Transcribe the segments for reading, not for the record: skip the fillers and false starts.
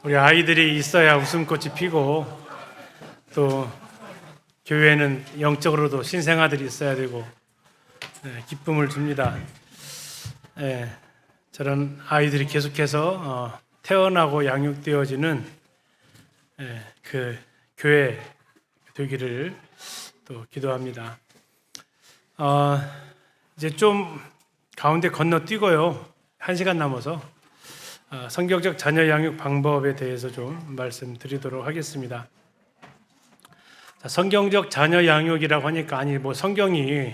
우리 아이들이 있어야 웃음꽃이 피고 또 교회는 영적으로도 신생아들이 있어야 되고 기쁨을 줍니다. 저런 아이들이 계속해서 태어나고 양육되어지는 그 교회 되기를 또 기도합니다. 이제 좀 가운데 건너뛰고요. 1시간 남아서 성경적 자녀 양육 방법에 대해서 좀 말씀드리도록 하겠습니다. 자, 성경적 자녀 양육이라고 하니까 아니 뭐 성경이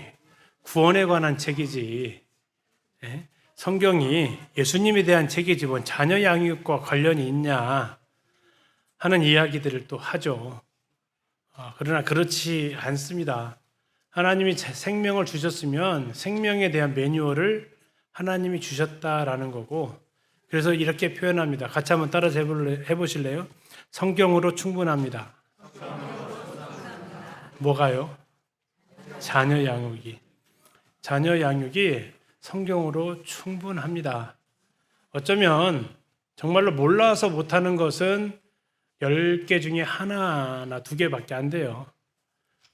구원에 관한 책이지, 성경이 예수님에 대한 책이지 뭐 자녀 양육과 관련이 있냐 하는 이야기들을 또 하죠. 그러나 그렇지 않습니다. 하나님이 생명을 주셨으면 생명에 대한 매뉴얼을 하나님이 주셨다라는 거고, 그래서 이렇게 표현합니다. 같이 한번 따라서 해보실래요? 성경으로 충분합니다. 뭐가요? 자녀 양육이. 자녀 양육이 성경으로 충분합니다. 어쩌면 정말로 몰라서 못하는 것은 10개 중에 하나나 2개밖에 안 돼요.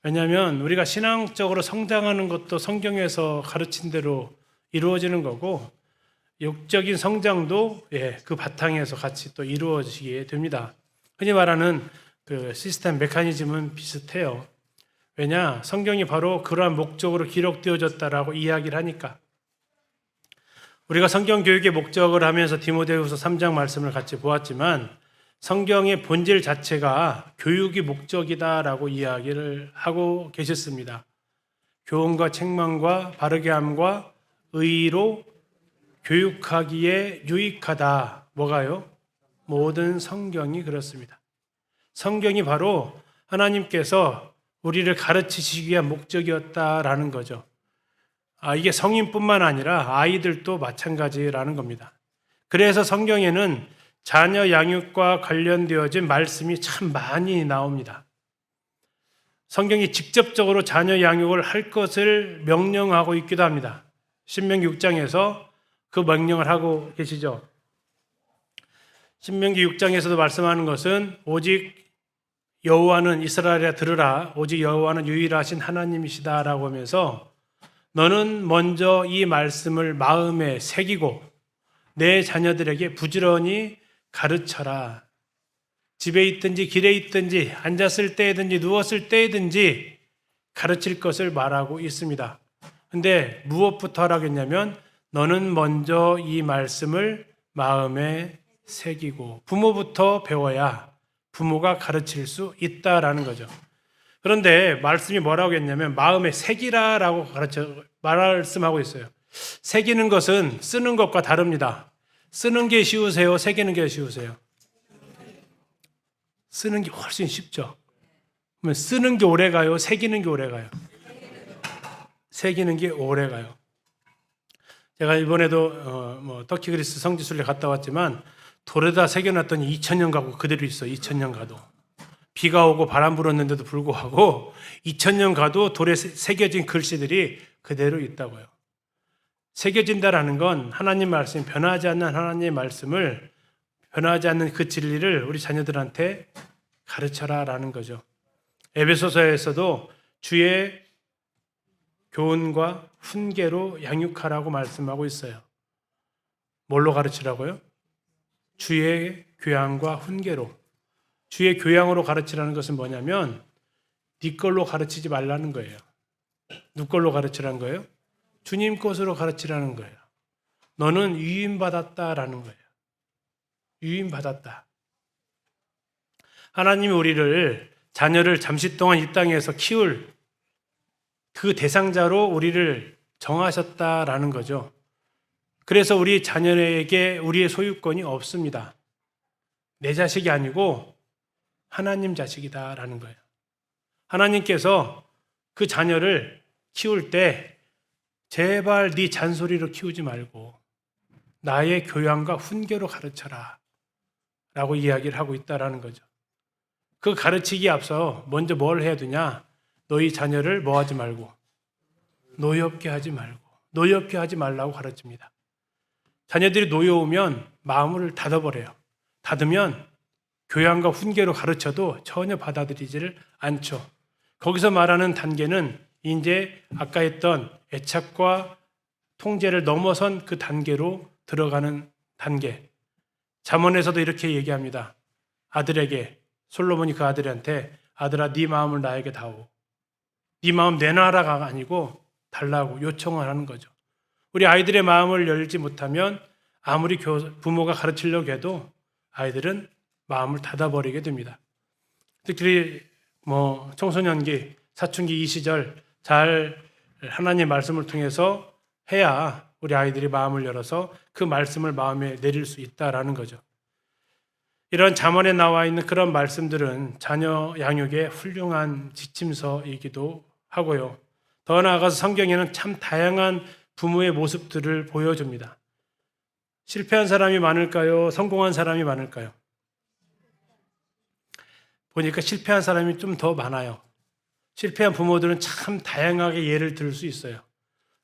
왜냐하면 우리가 신앙적으로 성장하는 것도 성경에서 가르친 대로 이루어지는 거고, 육적인 성장도 그 바탕에서 같이 또 이루어지게 됩니다. 흔히 말하는 그 시스템 메커니즘은 비슷해요. 왜냐? 성경이 바로 그러한 목적으로 기록되어졌다라고 이야기를 하니까. 우리가 성경 교육의 목적을 하면서 디모데후서 3장 말씀을 같이 보았지만 성경의 본질 자체가 교육이 목적이다라고 이야기를 하고 계셨습니다. 교훈과 책망과 바르게 함과 의로 교육하기에 유익하다. 뭐가요? 모든 성경이 그렇습니다. 성경이 바로 하나님께서 우리를 가르치시기 위한 목적이었다라는 거죠. 이게 성인뿐만 아니라 아이들도 마찬가지라는 겁니다. 그래서 성경에는 자녀 양육과 관련되어진 말씀이 참 많이 나옵니다. 성경이 직접적으로 자녀 양육을 할 것을 명령하고 있기도 합니다. 신명기 6장에서 그 명령을 하고 계시죠. 신명기 6장에서도 말씀하는 것은 오직 여호와는 이스라엘아 들으라, 오직 여호와는 유일하신 하나님이시다라고 하면서 너는 먼저 이 말씀을 마음에 새기고 내 자녀들에게 부지런히 가르쳐라. 집에 있든지 길에 있든지 앉았을 때든지 누웠을 때든지 가르칠 것을 말하고 있습니다. 근데 무엇부터 하라겠냐면 너는 먼저 이 말씀을 마음에 새기고, 부모부터 배워야 부모가 가르칠 수 있다라는 거죠. 그런데 말씀이 뭐라고 했냐면 마음에 새기라라고 말씀하고 있어요. 새기는 것은 쓰는 것과 다릅니다. 쓰는 게 쉬우세요? 새기는 게 쉬우세요? 쓰는 게 훨씬 쉽죠. 그러면 쓰는 게 오래 가요? 새기는 게 오래 가요? 새기는 게 오래 가요. 제가 이번에도 터키 그리스 성지순례 갔다 왔지만 돌에다 새겨놨더니 2000년 가고 그대로 있어. 2000년 가도. 비가 오고 바람 불었는데도 불구하고 2000년 가도 돌에 새겨진 글씨들이 그대로 있다고요. 새겨진다라는 건 하나님 말씀, 변하지 않는 하나님의 말씀을, 변하지 않는 그 진리를 우리 자녀들한테 가르쳐라라는 거죠. 에베소서에서도 주의 교훈과 훈계로 양육하라고 말씀하고 있어요. 뭘로 가르치라고요? 주의 교양과 훈계로. 주의 교양으로 가르치라는 것은 뭐냐면 네 걸로 가르치지 말라는 거예요. 누 걸로 가르치라는 거예요? 주님 것으로 가르치라는 거예요. 너는 유임받았다라는 거예요. 유임받았다. 하나님이 우리를, 자녀를 잠시 동안 이 땅에서 키울 그 대상자로 우리를 정하셨다라는 거죠. 그래서 우리 자녀에게 우리의 소유권이 없습니다. 내 자식이 아니고 하나님 자식이다라는 거예요. 하나님께서 그 자녀를 키울 때 제발 네 잔소리로 키우지 말고 나의 교양과 훈계로 가르쳐라 라고 이야기를 하고 있다라는 거죠. 그 가르치기에 앞서 먼저 뭘 해야 되냐? 너희 자녀를 뭐 하지 말고, 노엽게 하지 말고, 노엽게 하지 말라고 가르칩니다. 자녀들이 노여우면 마음을 닫아버려요. 닫으면 교양과 훈계로 가르쳐도 전혀 받아들이지를 않죠. 거기서 말하는 단계는 이제 아까 했던 애착과 통제를 넘어선 그 단계로 들어가는 단계. 잠언에서도 이렇게 얘기합니다. 아들에게, 솔로몬이 그 아들한테 아들아 네 마음을 나에게 다오. 네 마음 내놔라가 아니고 달라고 요청을 하는 거죠. 우리 아이들의 마음을 열지 못하면 아무리 부모가 가르치려고 해도 아이들은 마음을 닫아버리게 됩니다. 특히 청소년기, 사춘기 이 시절 잘 하나님의 말씀을 통해서 해야 우리 아이들이 마음을 열어서 그 말씀을 마음에 내릴 수 있다라는 거죠. 이런 잠언에 나와 있는 그런 말씀들은 자녀 양육의 훌륭한 지침서이기도 하고요. 더 나아가서 성경에는 참 다양한 부모의 모습들을 보여줍니다. 실패한 사람이 많을까요? 성공한 사람이 많을까요? 보니까 실패한 사람이 좀 더 많아요. 실패한 부모들은 참 다양하게 예를 들 수 있어요.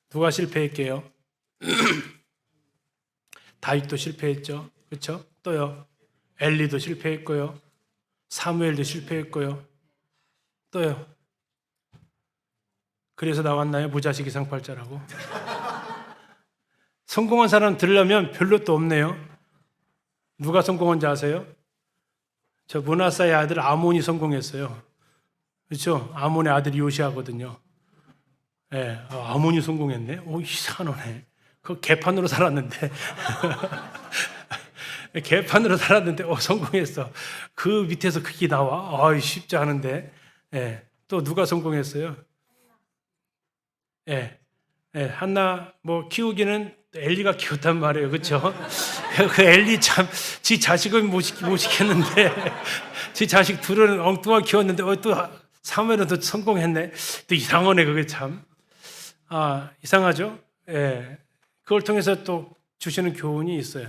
누가 실패했게요? 다윗도 실패했죠. 그렇죠? 또요. 엘리도 실패했고요. 사무엘도 실패했고요. 또요. 그래서 나왔나요? 무자식 이상팔자라고. 성공한 사람 들으려면 별로 또 없네요. 누가 성공한지 아세요? 저 문하사의 아들 아몬이 성공했어요. 그렇죠? 아몬의 아들이 요시아거든요. 예, 아몬이 성공했네. 오, 이상하네. 그 개판으로 살았는데. 개판으로 살았는데, 성공했어. 그 밑에서 그게 나와. 쉽지 않은데. 예, 또 누가 성공했어요? 예, 예, 한나 키우기는 엘리가 키웠단 말이에요. 그렇죠? 그 엘리 참, 지 자식은 못 시켰는데, 지 자식 둘은 엉뚱하게 키웠는데, 또 사무엘은 또 성공했네. 또 이상하네, 그게 참. 이상하죠? 예. 그걸 통해서 또 주시는 교훈이 있어요.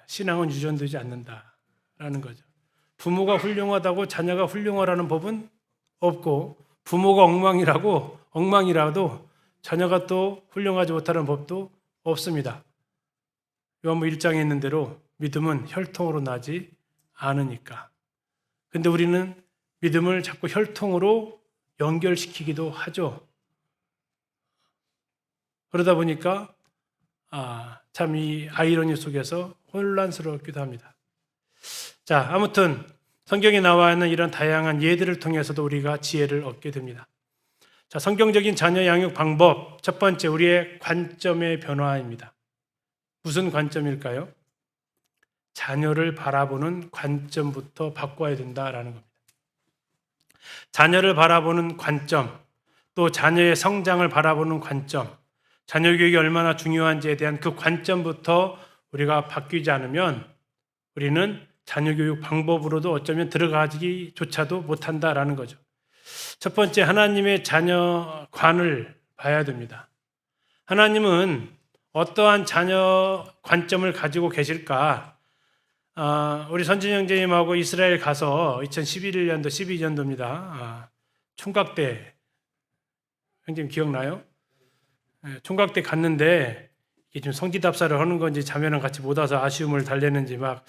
신앙은 유전되지 않는다라는 거죠. 부모가 훌륭하다고 자녀가 훌륭하라는 법은 없고, 부모가 엉망이라도 자녀가 또 훌륭하지 못하는 법도 없습니다. 요한복음 1장에 있는 대로 믿음은 혈통으로 나지 않으니까. 근데 우리는 믿음을 자꾸 혈통으로 연결시키기도 하죠. 그러다 보니까 참 이 아이러니 속에서 혼란스럽기도 합니다. 자, 아무튼 성경에 나와 있는 이런 다양한 예들을 통해서도 우리가 지혜를 얻게 됩니다. 자, 성경적인 자녀 양육 방법, 첫 번째 우리의 관점의 변화입니다. 무슨 관점일까요? 자녀를 바라보는 관점부터 바꿔야 된다라는 겁니다. 자녀를 바라보는 관점, 또 자녀의 성장을 바라보는 관점, 자녀 교육이 얼마나 중요한지에 대한 그 관점부터 우리가 바뀌지 않으면 우리는 자녀 교육 방법으로도 어쩌면 들어가기조차도 못한다라는 거죠. 첫 번째, 하나님의 자녀관을 봐야 됩니다. 하나님은 어떠한 자녀 관점을 가지고 계실까? 우리 선진 형제님하고 이스라엘 가서 2011년도, 12년도입니다. 총각대, 형제님 기억나요? 총각대 갔는데 이게 좀 성지답사를 하는 건지 자매랑 같이 못 와서 아쉬움을 달래는지 막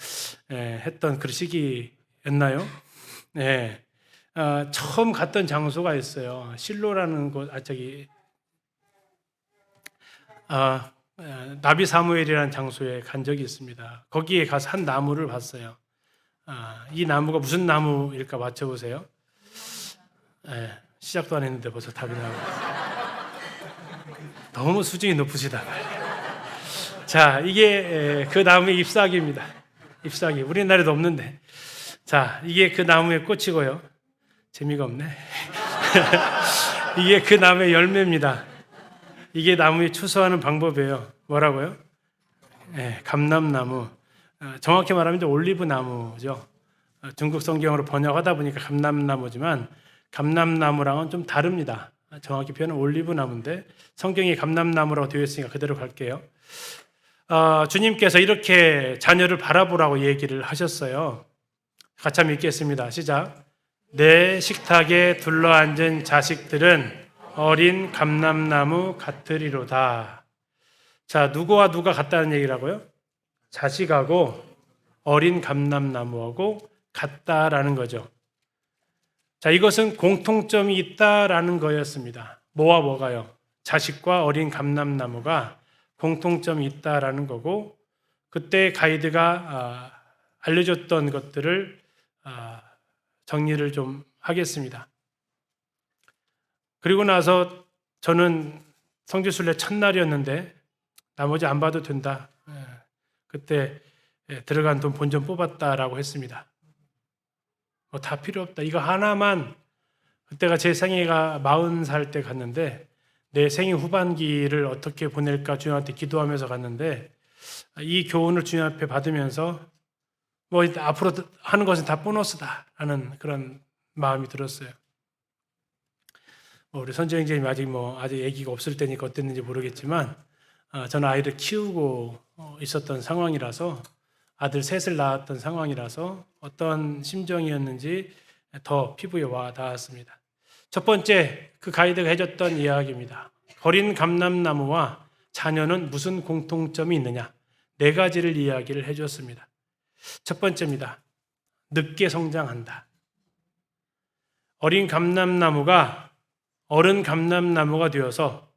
했던 그 시기였나요? 네. 처음 갔던 장소가 있어요. 실로라는 곳, 나비 사무엘이라는 장소에 간 적이 있습니다. 거기에 가서 한 나무를 봤어요. 이 나무가 무슨 나무일까 맞춰보세요. 시작도 안 했는데 벌써 답이 나오고. 너무 수준이 높으시다. 자, 이게 그 나무의 잎사귀입니다. 잎사귀. 우리나라에도 없는데. 자, 이게 그 나무의 꽃이고요. 재미가 없네. 이게 그 나무의 열매입니다. 이게 나무에 추수하는 방법이에요. 뭐라고요? 감람나무. 정확히 말하면 이제 올리브 나무죠. 중국 성경으로 번역하다 보니까 감람나무지만 감람나무랑은 좀 다릅니다. 정확히 표현은 올리브 나무인데 성경이 감람나무라고 되어 있으니까 그대로 갈게요. 주님께서 이렇게 자녀를 바라보라고 얘기를 하셨어요. 같이 한번 읽겠습니다. 시작. 내 식탁에 둘러앉은 자식들은 어린 감람나무 같으리로다. 자, 누구와 누가 같다는 얘기라고요? 자식하고 어린 감람나무하고 같다라는 거죠. 자, 이것은 공통점이 있다라는 거였습니다. 뭐와 뭐가요? 자식과 어린 감람나무가 공통점이 있다라는 거고, 그때 가이드가 알려줬던 것들을 정리를 좀 하겠습니다. 그리고 나서 저는 성지순례 첫날이었는데 나머지 안 봐도 된다. 그때 들어간 돈 본전 뽑았다라고 했습니다. 뭐 다 필요 없다. 이거 하나만. 그때가 제 생애가 40살 때 갔는데 내 생애 후반기를 어떻게 보낼까 주님한테 기도하면서 갔는데, 이 교훈을 주님 앞에 받으면서 뭐 앞으로 하는 것은 다 보너스다 하는 그런 마음이 들었어요. 우리 선정님이 아직 아기가 없을 때니까 어땠는지 모르겠지만, 저는 아이를 키우고 있었던 상황이라서, 아들 셋을 낳았던 상황이라서 어떤 심정이었는지 더 피부에 와 닿았습니다. 첫 번째, 그 가이드가 해줬던 이야기입니다. 어린 감람나무와 자녀는 무슨 공통점이 있느냐? 4가지를 이야기를 해줬습니다. 첫 번째입니다. 늦게 성장한다. 어린 감람나무가 어른 감람나무가 되어서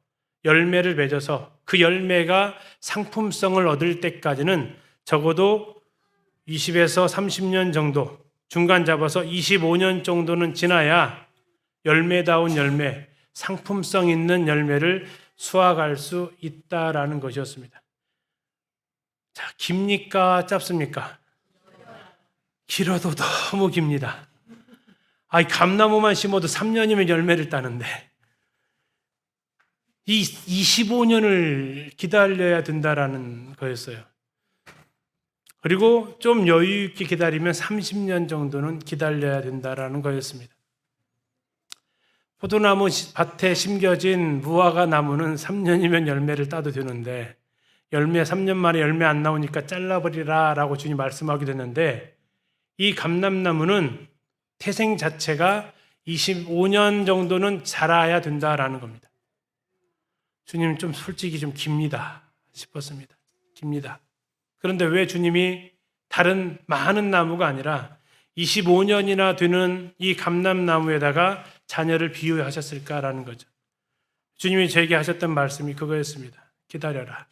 열매를 맺어서 그 열매가 상품성을 얻을 때까지는 적어도 20에서 30년 정도, 중간 잡아서 25년 정도는 지나야 열매다운 열매, 상품성 있는 열매를 수확할 수 있다라는 것이었습니다. 자, 깁니까? 짧습니까? 길어도 너무 깁니다. 감나무만 심어도 3년이면 열매를 따는데 이 25년을 기다려야 된다라는 거였어요. 그리고 좀 여유 있게 기다리면 30년 정도는 기다려야 된다라는 거였습니다. 포도나무 밭에 심겨진 무화과 나무는 3년이면 열매를 따도 되는데, 3년 만에 열매 안 나오니까 잘라버리라 라고 주님 말씀하기도 했는데, 이 감람나무는 태생 자체가 25년 정도는 자라야 된다라는 겁니다. 주님 좀 솔직히 좀 깁니다 싶었습니다. 깁니다. 그런데 왜 주님이 다른 많은 나무가 아니라 25년이나 되는 이 감람나무에다가 자녀를 비유하셨을까라는 거죠. 주님이 저에게 하셨던 말씀이 그거였습니다. 기다려라.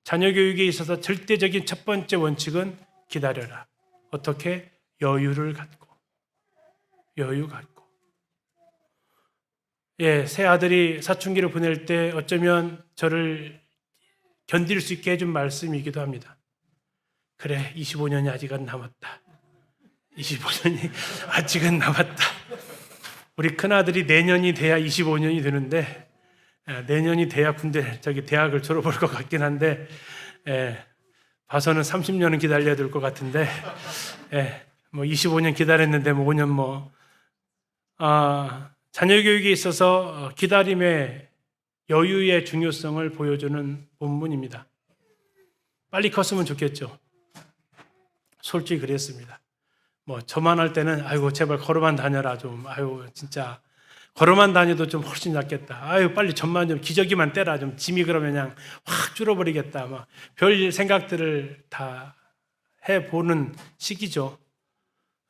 자녀 교육에 있어서 절대적인 첫 번째 원칙은 기다려라. 어떻게? 여유를 갖고. 여유 갖고. 새 아들이 사춘기를 보낼 때 어쩌면 저를 견딜 수 있게 해준 말씀이기도 합니다. 그래, 25년이 아직은 남았다. 25년이 아직은 남았다. 우리 큰아들이 내년이 돼야 25년이 되는데, 내년이 돼야 대학을 졸업할 것 같긴 한데, 봐서는 30년은 기다려야 될 것 같은데, 25년 기다렸는데 5년 자녀 교육에 있어서 기다림의 여유의 중요성을 보여주는 본문입니다. 빨리 컸으면 좋겠죠. 솔직히 그랬습니다. 저만 할 때는 제발 걸어만 다녀라 좀. 진짜 걸어만 다녀도 좀 훨씬 낫겠다. 빨리 전만 좀 기저귀만 떼라 좀. 짐이 그러면 그냥 확 줄어버리겠다. 별 생각들을 다 해보는 시기죠.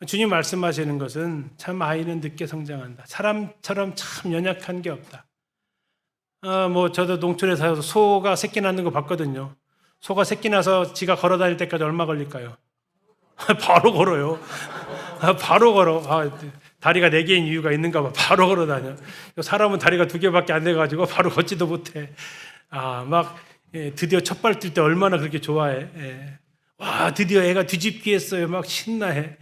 주님 말씀하시는 것은 참 아이는 늦게 성장한다. 사람처럼 참 연약한 게 없다. 저도 농촌에 살아서 소가 새끼 낳는 거 봤거든요. 소가 새끼 나서 지가 걸어 다닐 때까지 얼마 걸릴까요? 바로 걸어요. 바로 걸어. 다리가 4개인 이유가 있는가 봐. 바로 걸어 다녀. 사람은 다리가 2개밖에 안 돼가지고 바로 걷지도 못해. 드디어 첫발 뛸 때 얼마나 그렇게 좋아해. 와, 드디어 애가 뒤집기 했어요. 막 신나해.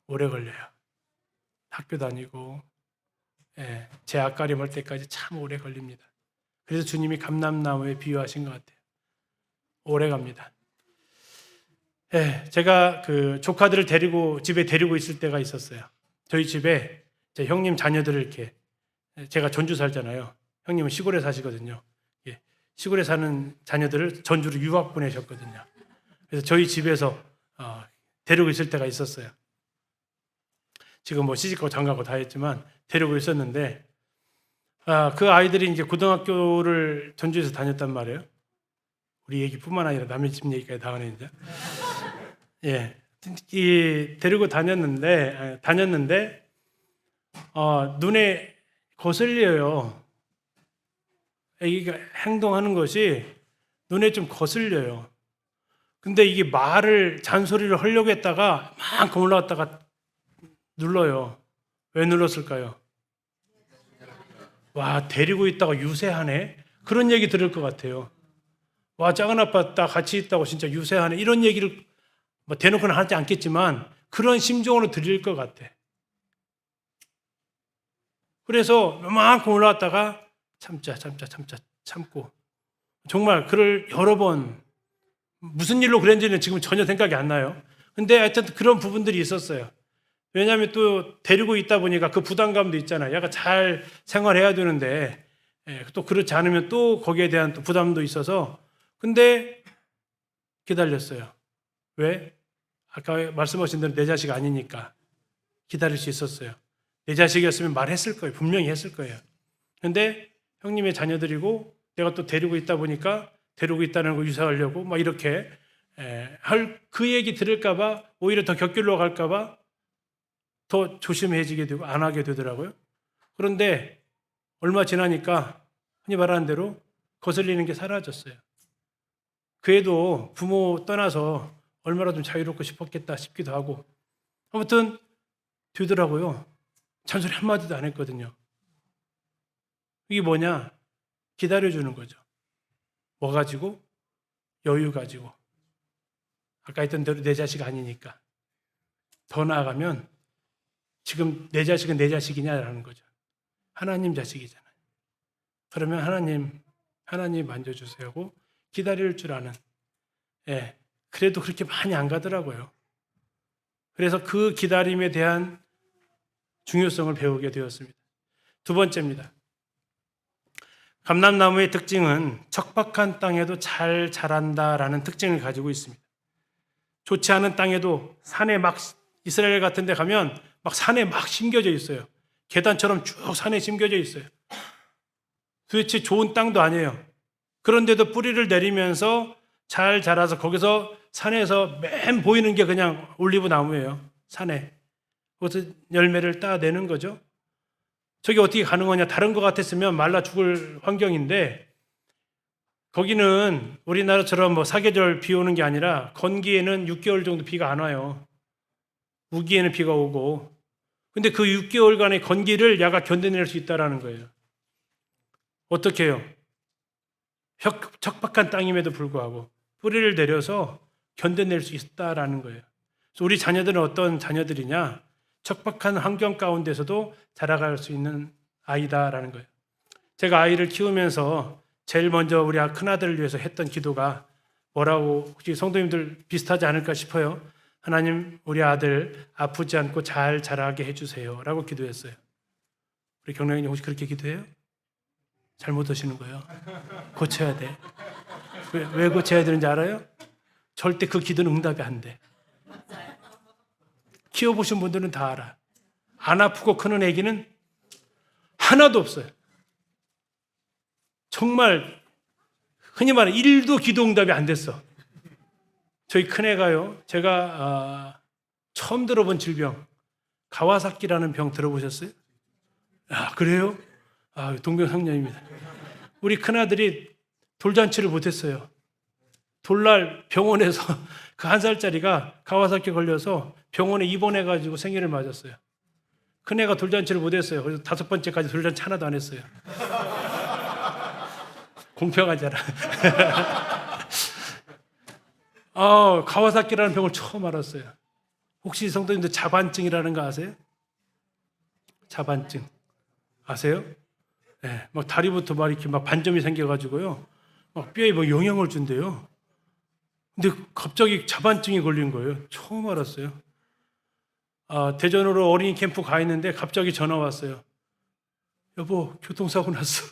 오래 걸려요. 학교 다니고 재학가림 할 때까지 참 오래 걸립니다. 그래서 주님이 감람나무에 비유하신 것 같아요. 오래 갑니다. 제가 그 조카들을 집에 데리고 있을 때가 있었어요. 저희 집에 제 형님 자녀들을 이렇게, 제가 전주 살잖아요. 형님은 시골에 사시거든요. 시골에 사는 자녀들을 전주로 유학 보내셨거든요. 그래서 저희 집에서 데리고 있을 때가 있었어요. 지금 시집가고 장가고 다 했지만 데리고 있었는데, 그 아이들이 이제 고등학교를 전주에서 다녔단 말이에요. 우리 얘기뿐만 아니라 남의 집 얘기까지 다 하네 이제. 예, 데리고 다녔는데 눈에 거슬려요. 아기가 행동하는 것이 눈에 좀 거슬려요. 근데 이게 잔소리를 하려고 했다가 막 올라왔다가 눌러요. 왜 눌렀을까요? 와, 데리고 있다가 유세하네? 그런 얘기 들을 것 같아요. 와, 작은 아빠 딱 같이 있다고 진짜 유세하네? 이런 얘기를 뭐 대놓고는 하지 않겠지만 그런 심정으로 들릴 것 같아. 그래서 요만큼 올라왔다가 참고 정말 그를 여러 번 무슨 일로 그랬는지는 지금 전혀 생각이 안 나요. 근데 하여튼 그런 부분들이 있었어요. 왜냐하면 또 데리고 있다 보니까 그 부담감도 있잖아요. 약간 잘 생활해야 되는데 또 그렇지 않으면 또 거기에 대한 또 부담도 있어서 근데 기다렸어요. 왜? 아까 말씀하신 대로 내 자식 아니니까 기다릴 수 있었어요. 내 자식이었으면 말했을 거예요. 분명히 했을 거예요. 근데 형님의 자녀들이고 내가 또 데리고 있다 보니까 데리고 있다는 걸 유사하려고 막 이렇게 그 얘기 들을까봐 오히려 더 곁길로 갈까봐 더 조심해지게 되고 안 하게 되더라고요. 그런데 얼마 지나니까 흔히 말하는 대로 거슬리는 게 사라졌어요. 그 애도 부모 떠나서 얼마나 좀 자유롭고 싶었겠다 싶기도 하고 아무튼 되더라고요. 잔소리 한마디도 안 했거든요. 이게 뭐냐? 기다려주는 거죠. 뭐 가지고? 여유 가지고. 아까 했던 대로 내 자식 아니니까. 더 나아가면 지금 내 자식은 내 자식이냐라는 거죠. 하나님 자식이잖아요. 그러면 하나님 만져주세요 하고 기다릴 줄 아는. 그래도 그렇게 많이 안 가더라고요. 그래서 그 기다림에 대한 중요성을 배우게 되었습니다. 두 번째입니다. 감람나무의 특징은 척박한 땅에도 잘 자란다라는 특징을 가지고 있습니다. 좋지 않은 땅에도 산에 막 이스라엘 같은 데 가면 막 산에 막 심겨져 있어요. 계단처럼 쭉 산에 심겨져 있어요. 도대체 좋은 땅도 아니에요. 그런데도 뿌리를 내리면서 잘 자라서 거기서 산에서 맨 보이는 게 그냥 올리브 나무예요. 산에. 거기서 열매를 따내는 거죠. 저게 어떻게 가능하냐. 다른 것 같았으면 말라 죽을 환경인데 거기는 우리나라처럼 뭐 사계절 비 오는 게 아니라 건기에는 6개월 정도 비가 안 와요. 우기에는 비가 오고. 근데 그 6개월간의 건기를 야가 견뎌낼 수 있다는 거예요. 어떻게 해요? 척박한 땅임에도 불구하고 뿌리를 내려서 견뎌낼 수 있다라는 거예요. 그래서 우리 자녀들은 어떤 자녀들이냐? 척박한 환경 가운데서도 자라갈 수 있는 아이다라는 거예요. 제가 아이를 키우면서 제일 먼저 우리 큰아들을 위해서 했던 기도가 뭐라고 혹시 성도님들 비슷하지 않을까 싶어요. 하나님 우리 아들 아프지 않고 잘 자라게 해주세요 라고 기도했어요. 우리 경례님 혹시 그렇게 기도해요? 잘못 하시는 거예요. 고쳐야 돼. 왜 고쳐야 되는지 알아요? 절대 그 기도는 응답이 안 돼. 키워보신 분들은 다 알아. 안 아프고 크는 애기는 하나도 없어요. 정말 흔히 말하는 1도 기도 응답이 안 됐어. 저희 큰애가요. 제가 처음 들어본 질병 가와사키라는 병 들어보셨어요? 아, 그래요? 동병상련입니다. 우리 큰아들이 돌잔치를 못했어요. 돌날 병원에서 그 1살짜리가 가와사키 걸려서 병원에 입원해가지고 생일을 맞았어요. 큰애가 돌잔치를 못했어요. 그래서 5번째까지 돌잔치 하나도 안 했어요. 공평하잖아. 가와사키라는 병을 처음 알았어요. 혹시 성도님들 자반증이라는 거 아세요? 자반증 아세요? 네, 막 다리부터 막 이렇게 막 반점이 생겨가지고요, 막 뼈에 뭐 영향을 준대요. 근데 갑자기 자반증이 걸린 거예요. 처음 알았어요. 대전으로 어린이 캠프 가 있는데 갑자기 전화 왔어요. 여보, 교통사고 났어.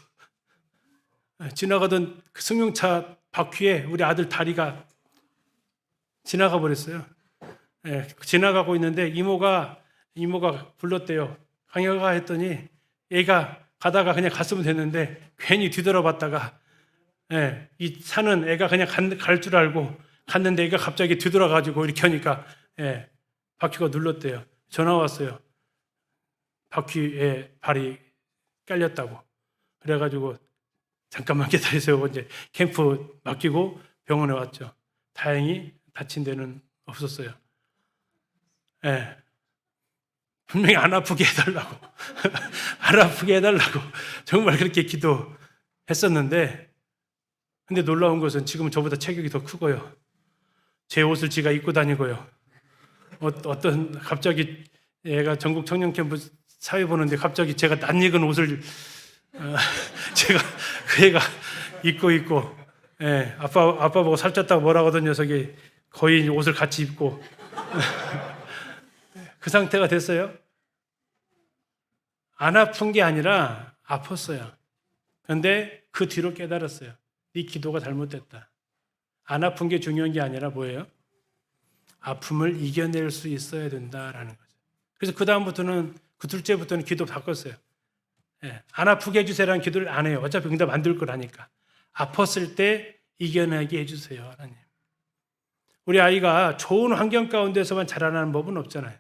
지나가던 그 승용차 바퀴에 우리 아들 다리가 지나가 버렸어요. 지나가고 있는데 이모가 불렀대요. 강혁아 했더니 얘가 가다가 그냥 갔으면 됐는데 괜히 뒤돌아봤다가 예, 이 산은 애가 그냥 갈 줄 알고 갔는데 애가 갑자기 뒤돌아가지고 이렇게 하니까 예, 바퀴가 눌렀대요. 전화 왔어요. 바퀴에 발이 깔렸다고. 그래가지고 잠깐만 기다리세요. 이제 캠프 맡기고 병원에 왔죠. 다행히 다친 데는 없었어요. 예. 분명히 안 아프게 해달라고. 안 아프게 해달라고. 정말 그렇게 기도했었는데, 근데 놀라운 것은 지금은 저보다 체격이 더 크고요. 제 옷을 지가 입고 다니고요. 어떤, 갑자기 얘가 전국 청년 캠프 사회 보는데 갑자기 제가 낯익은 옷을, 제가, 그 애가 입고 있고, 예, 아빠 보고 살쪘다고 뭐라고 하던 녀석이 거의 옷을 같이 입고, 그 상태가 됐어요. 안 아픈 게 아니라 아팠어요. 그런데 그 뒤로 깨달았어요. 네 기도가 잘못됐다. 안 아픈 게 중요한 게 아니라 뭐예요? 아픔을 이겨낼 수 있어야 된다라는 거죠. 그래서 그 다음부터는 그 둘째부터는 기도 바꿨어요. 예, 안 아프게 해주세요라는 기도를 안 해요. 어차피 응답 안 될 거라니까. 아팠을 때 이겨내게 해주세요, 하나님. 우리 아이가 좋은 환경 가운데서만 자라나는 법은 없잖아요.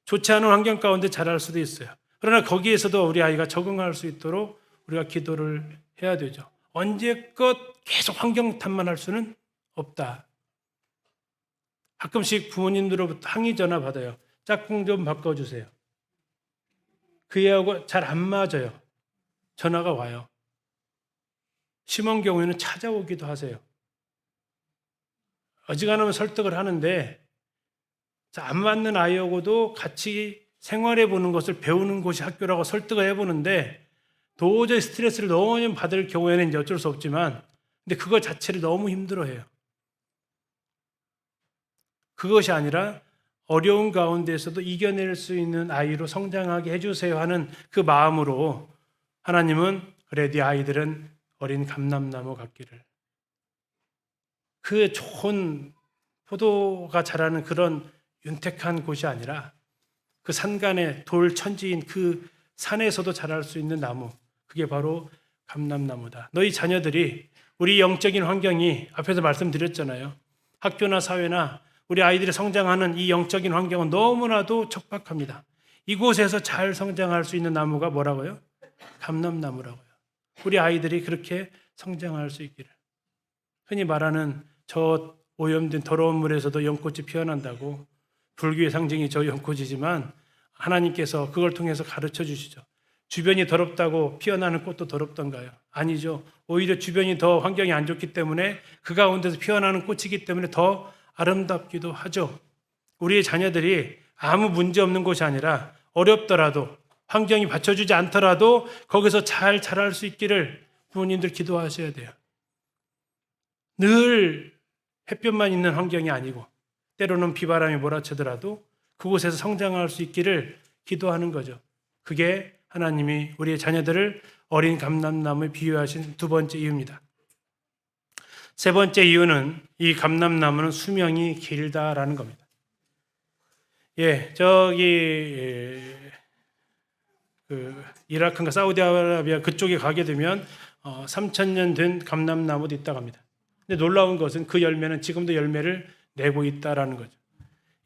좋지 않은 환경 가운데 자랄 수도 있어요. 그러나 거기에서도 우리 아이가 적응할 수 있도록 우리가 기도를 해야 되죠. 언제껏 계속 환경 탓만 할 수는 없다. 가끔씩 부모님들로부터 항의 전화 받아요. 짝꿍 좀 바꿔주세요. 그 애하고 잘 안 맞아요. 전화가 와요. 심한 경우에는 찾아오기도 하세요. 어지간하면 설득을 하는데 안 맞는 아이하고도 같이 생활해 보는 것을 배우는 곳이 학교라고 설득을 해보는데 도저히 스트레스를 너무 받을 경우에는 이제 어쩔 수 없지만 근데 그거 자체를 너무 힘들어해요. 그것이 아니라 어려운 가운데에서도 이겨낼 수 있는 아이로 성장하게 해주세요 하는 그 마음으로 하나님은 그래 네 아이들은 어린 감람나무 같기를 그 좋은 포도가 자라는 그런 윤택한 곳이 아니라 그 산간에 돌 천지인 그 산에서도 자랄 수 있는 나무 그게 바로 감람나무다. 너희 자녀들이 우리 영적인 환경이 앞에서 말씀드렸잖아요. 학교나 사회나 우리 아이들이 성장하는 이 영적인 환경은 너무나도 척박합니다. 이곳에서 잘 성장할 수 있는 나무가 뭐라고요? 감람나무라고요. 우리 아이들이 그렇게 성장할 수 있기를. 흔히 말하는 저 오염된 더러운 물에서도 연꽃이 피어난다고 불교의 상징이 저 연꽃이지만 하나님께서 그걸 통해서 가르쳐 주시죠. 주변이 더럽다고 피어나는 꽃도 더럽던가요? 아니죠. 오히려 주변이 더 환경이 안 좋기 때문에 그 가운데서 피어나는 꽃이기 때문에 더 아름답기도 하죠. 우리의 자녀들이 아무 문제 없는 곳이 아니라 어렵더라도 환경이 받쳐주지 않더라도 거기서 잘 자랄 수 있기를 부모님들 기도하셔야 돼요. 늘 햇볕만 있는 환경이 아니고 때로는 비바람이 몰아치더라도 그곳에서 성장할 수 있기를 기도하는 거죠. 그게 하나님이 우리의 자녀들을 어린 감람나무에 비유하신 두 번째 이유입니다. 세 번째 이유는 이 감람나무는 수명이 길다라는 겁니다. 이라크인가 사우디아라비아 그쪽에 가게 되면 3,000년 된 감람나무도 있다고 합니다. 근데 놀라운 것은 그 열매는 지금도 열매를 내고 있다라는 거죠.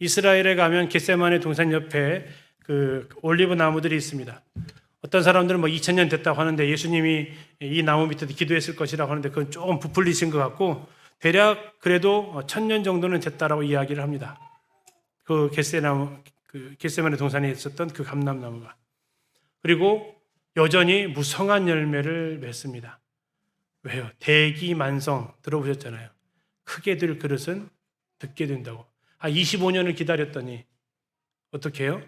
이스라엘에 가면 겟세마네 동산 옆에 그 올리브 나무들이 있습니다. 어떤 사람들은 2,000년 됐다고 하는데 예수님이 이 나무 밑에도 기도했을 것이라고 하는데 그건 조금 부풀리신 것 같고 대략 그래도 1,000년 정도는 됐다라고 이야기를 합니다. 그 겟세마네 동산에 있었던 그 감람나무가. 그리고 여전히 무성한 열매를 맺습니다. 왜요? 대기만성 들어보셨잖아요. 크게 들 그릇은 듣게 된다고. 25년을 기다렸더니 어떻게 해요?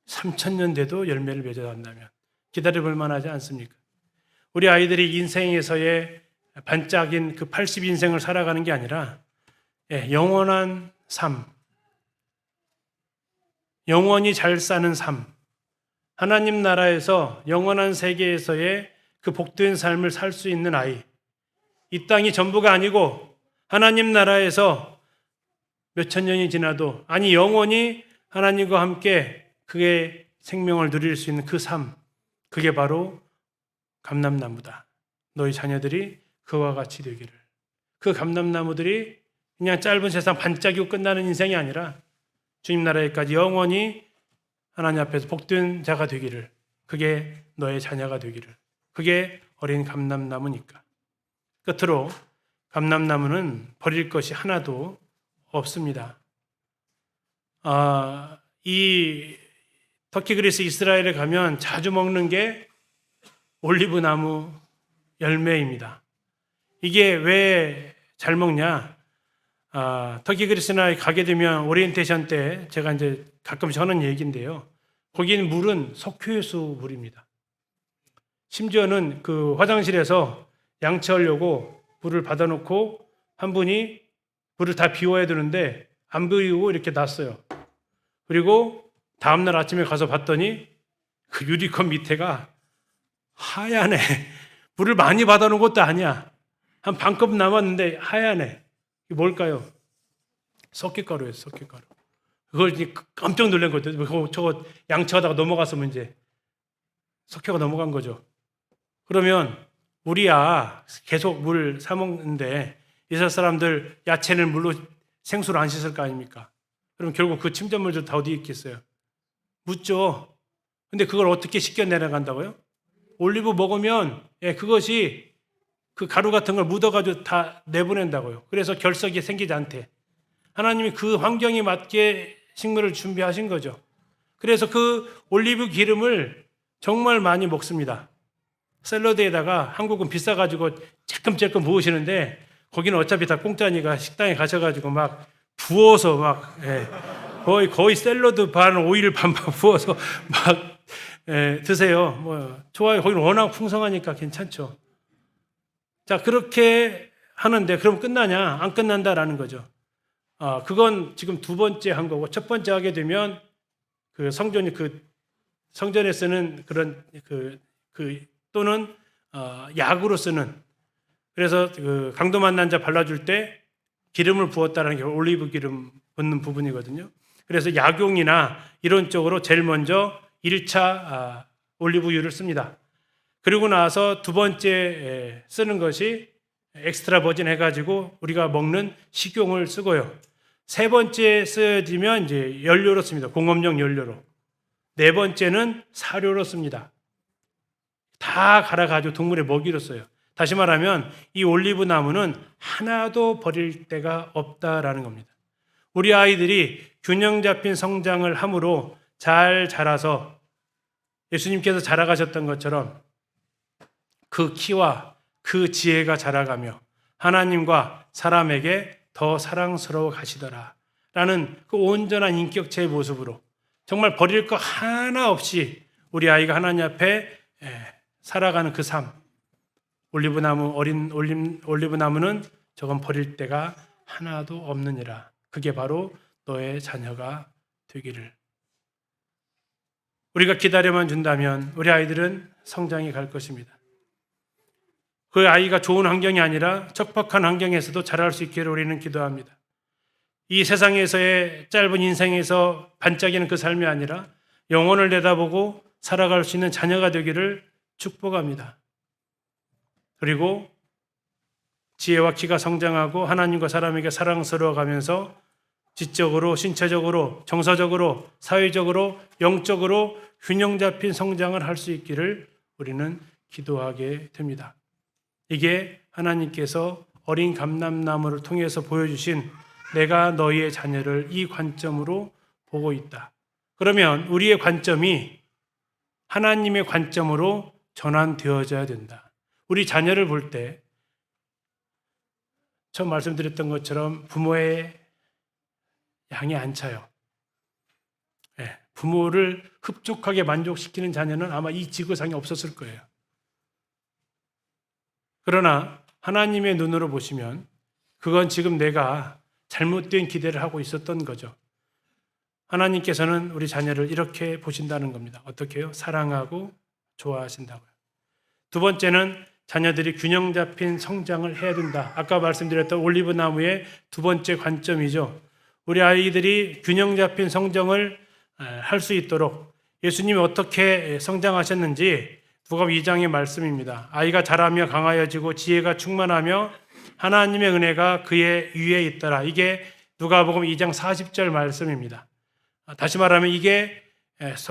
3,000년 돼도 열매를 맺어간다면 기다려볼 만하지 않습니까? 우리 아이들이 인생에서의 반짝인 그 80인생을 살아가는 게 아니라 영원한 삶, 영원히 잘 사는 삶, 하나님 나라에서 영원한 세계에서의 그 복된 삶을 살 수 있는 아이, 이 땅이 전부가 아니고 하나님 나라에서 몇천 년이 지나도 아니 영원히 하나님과 함께 그의 생명을 누릴 수 있는 그 삶, 그게 바로 감람나무다. 너희 자녀들이 그와 같이 되기를. 그 감람나무들이 그냥 짧은 세상 반짝이고 끝나는 인생이 아니라 주님 나라에까지 영원히 하나님 앞에서 복된 자가 되기를. 그게 너의 자녀가 되기를. 그게 어린 감람나무니까. 끝으로 감람나무는 버릴 것이 하나도 없습니다. 이 터키, 그리스, 이스라엘에 가면 자주 먹는 게 올리브나무 열매입니다. 이게 왜 잘 먹냐? 터키, 그리스나 가게 되면 오리엔테이션 때 제가 이제 가끔씩 하는 얘기인데요. 거기는 물은 석회수 물입니다. 심지어는 그 화장실에서 양치하려고 물을 받아놓고 한 분이 물을 다 비워야 되는데 안 비우고 이렇게 놨어요. 그리고 다음날 아침에 가서 봤더니 그 유리컵 밑에가 하얀해. 물을 많이 받아놓은 것도 아니야. 한 반컵 남았는데 하얀해. 이게 뭘까요? 석회가루예요, 석회가루. 그걸 깜짝 놀란 거죠. 저거 양치하다가 넘어갔으면 이제 석회가 넘어간 거죠. 그러면 우리야 계속 물 사 먹는데 이스라엘 사람들 야채는 물로 생수로 안 씻을 거 아닙니까? 그럼 결국 그 침전물들 다 어디 있겠어요? 묻죠. 근데 그걸 어떻게 씻겨 내려간다고요? 올리브 먹으면 그것이 그 가루 같은 걸 묻어가지고 다 내보낸다고요. 그래서 결석이 생기지 않대. 하나님이 그 환경에 맞게 식물을 준비하신 거죠. 그래서 그 올리브 기름을 정말 많이 먹습니다. 샐러드에다가 한국은 비싸가지고 쬐끔쬐끔 부으시는데 거기는 어차피 다 공짜니까 식당에 가셔가지고 막 부어서 막 거의 샐러드 반 오일 반반 부어서 막 드세요. 뭐 좋아요. 거기는 워낙 풍성하니까 괜찮죠. 자, 그렇게 하는데 그럼 끝나냐? 안 끝난다라는 거죠. 그건 지금 두 번째 한 거고 첫 번째 하게 되면 그 성전에 쓰는 그런 또는 약으로 쓰는, 그래서 그 강도 만난 자 발라줄 때 기름을 부었다라는 게 올리브 기름 붓는 부분이거든요. 그래서 약용이나 이런 쪽으로 제일 먼저 1차 올리브유를 씁니다. 그리고 나서 두 번째 쓰는 것이 엑스트라 버진 해가지고 우리가 먹는 식용을 쓰고요. 세 번째 쓰여지면 이제 연료로 씁니다. 공업용 연료로. 네 번째는 사료로 씁니다. 다 갈아가지고 동물의 먹이로 써요. 다시 말하면 이 올리브 나무는 하나도 버릴 데가 없다라는 겁니다. 우리 아이들이 균형 잡힌 성장을 함으로 잘 자라서 예수님께서 자라가셨던 것처럼 그 키와 그 지혜가 자라가며 하나님과 사람에게 더 사랑스러워 가시더라 라는 그 온전한 인격체의 모습으로 정말 버릴 거 하나 없이 우리 아이가 하나님 앞에 살아가는 그 삶. 올리브나무는 저건 버릴 데가 하나도 없느니라. 그게 바로 너의 자녀가 되기를. 우리가 기다려만 준다면 우리 아이들은 성장이 갈 것입니다. 그 아이가 좋은 환경이 아니라 척박한 환경에서도 자랄 수 있기를 우리는 기도합니다. 이 세상에서의 짧은 인생에서 반짝이는 그 삶이 아니라 영혼을 내다보고 살아갈 수 있는 자녀가 되기를 축복합니다. 그리고 지혜와 키가 성장하고 하나님과 사람에게 사랑스러워가면서 지적으로, 신체적으로, 정서적으로, 사회적으로, 영적으로 균형 잡힌 성장을 할 수 있기를 우리는 기도하게 됩니다. 이게 하나님께서 어린 감람나무를 통해서 보여주신 내가 너희의 자녀를 이 관점으로 보고 있다. 그러면 우리의 관점이 하나님의 관점으로 전환되어져야 된다. 우리 자녀를 볼 때 처음 말씀드렸던 것처럼 부모의 양이 안 차요. 부모를 흡족하게 만족시키는 자녀는 아마 이 지구상에 없었을 거예요. 그러나 하나님의 눈으로 보시면 그건 지금 내가 잘못된 기대를 하고 있었던 거죠. 하나님께서는 우리 자녀를 이렇게 보신다는 겁니다. 어떻게 해요? 사랑하고 좋아하신다고요. 두 번째는 자녀들이 균형 잡힌 성장을 해야 된다. 아까 말씀드렸던 올리브 나무의 두 번째 관점이죠. 우리 아이들이 균형 잡힌 성장을 할 수 있도록 예수님이 어떻게 성장하셨는지 누가복음 2장의 말씀입니다. 아이가 자라며 강하여지고 지혜가 충만하며 하나님의 은혜가 그의 위에 있더라. 이게 누가복음 2장 40절 말씀입니다. 다시 말하면 이게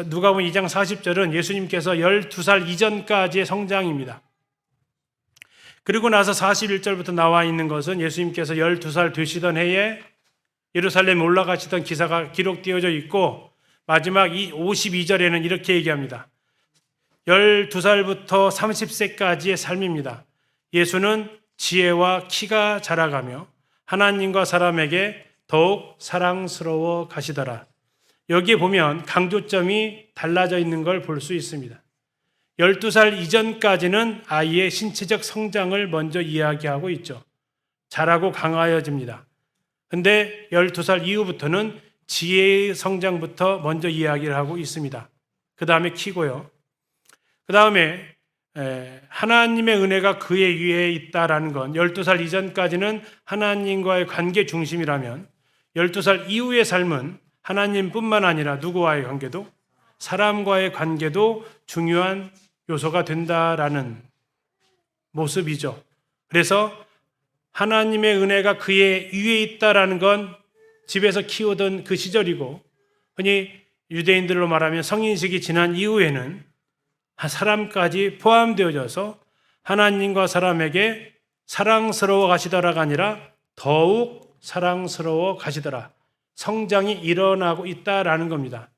누가복음 2장 40절은 예수님께서 12살 이전까지의 성장입니다. 그리고 나서 41절부터 나와 있는 것은 예수님께서 12살 되시던 해에 예루살렘에 올라가시던 기사가 기록되어져 있고, 마지막 이 52절에는 이렇게 얘기합니다. 12살부터 30세까지의 삶입니다. 예수는 지혜와 키가 자라가며 하나님과 사람에게 더욱 사랑스러워 가시더라. 여기에 보면 강조점이 달라져 있는 걸 볼 수 있습니다. 12살 이전까지는 아이의 신체적 성장을 먼저 이야기하고 있죠. 자라고 강하여집니다. 근데 12살 이후부터는 지혜의 성장부터 먼저 이야기를 하고 있습니다. 그 다음에 키고요. 그 다음에 하나님의 은혜가 그의 위에 있다라는 건 12살 이전까지는 하나님과의 관계 중심이라면 12살 이후의 삶은 하나님뿐만 아니라 누구와의 관계도, 사람과의 관계도 중요한 요소가 된다라는 모습이죠. 그래서 하나님의 은혜가 그의 위에 있다라는 건 집에서 키우던 그 시절이고, 흔히 유대인들로 말하면 성인식이 지난 이후에는 사람까지 포함되어져서 하나님과 사람에게 사랑스러워 가시더라가 아니라 더욱 사랑스러워 가시더라. 성장이 일어나고 있다라는 겁니다.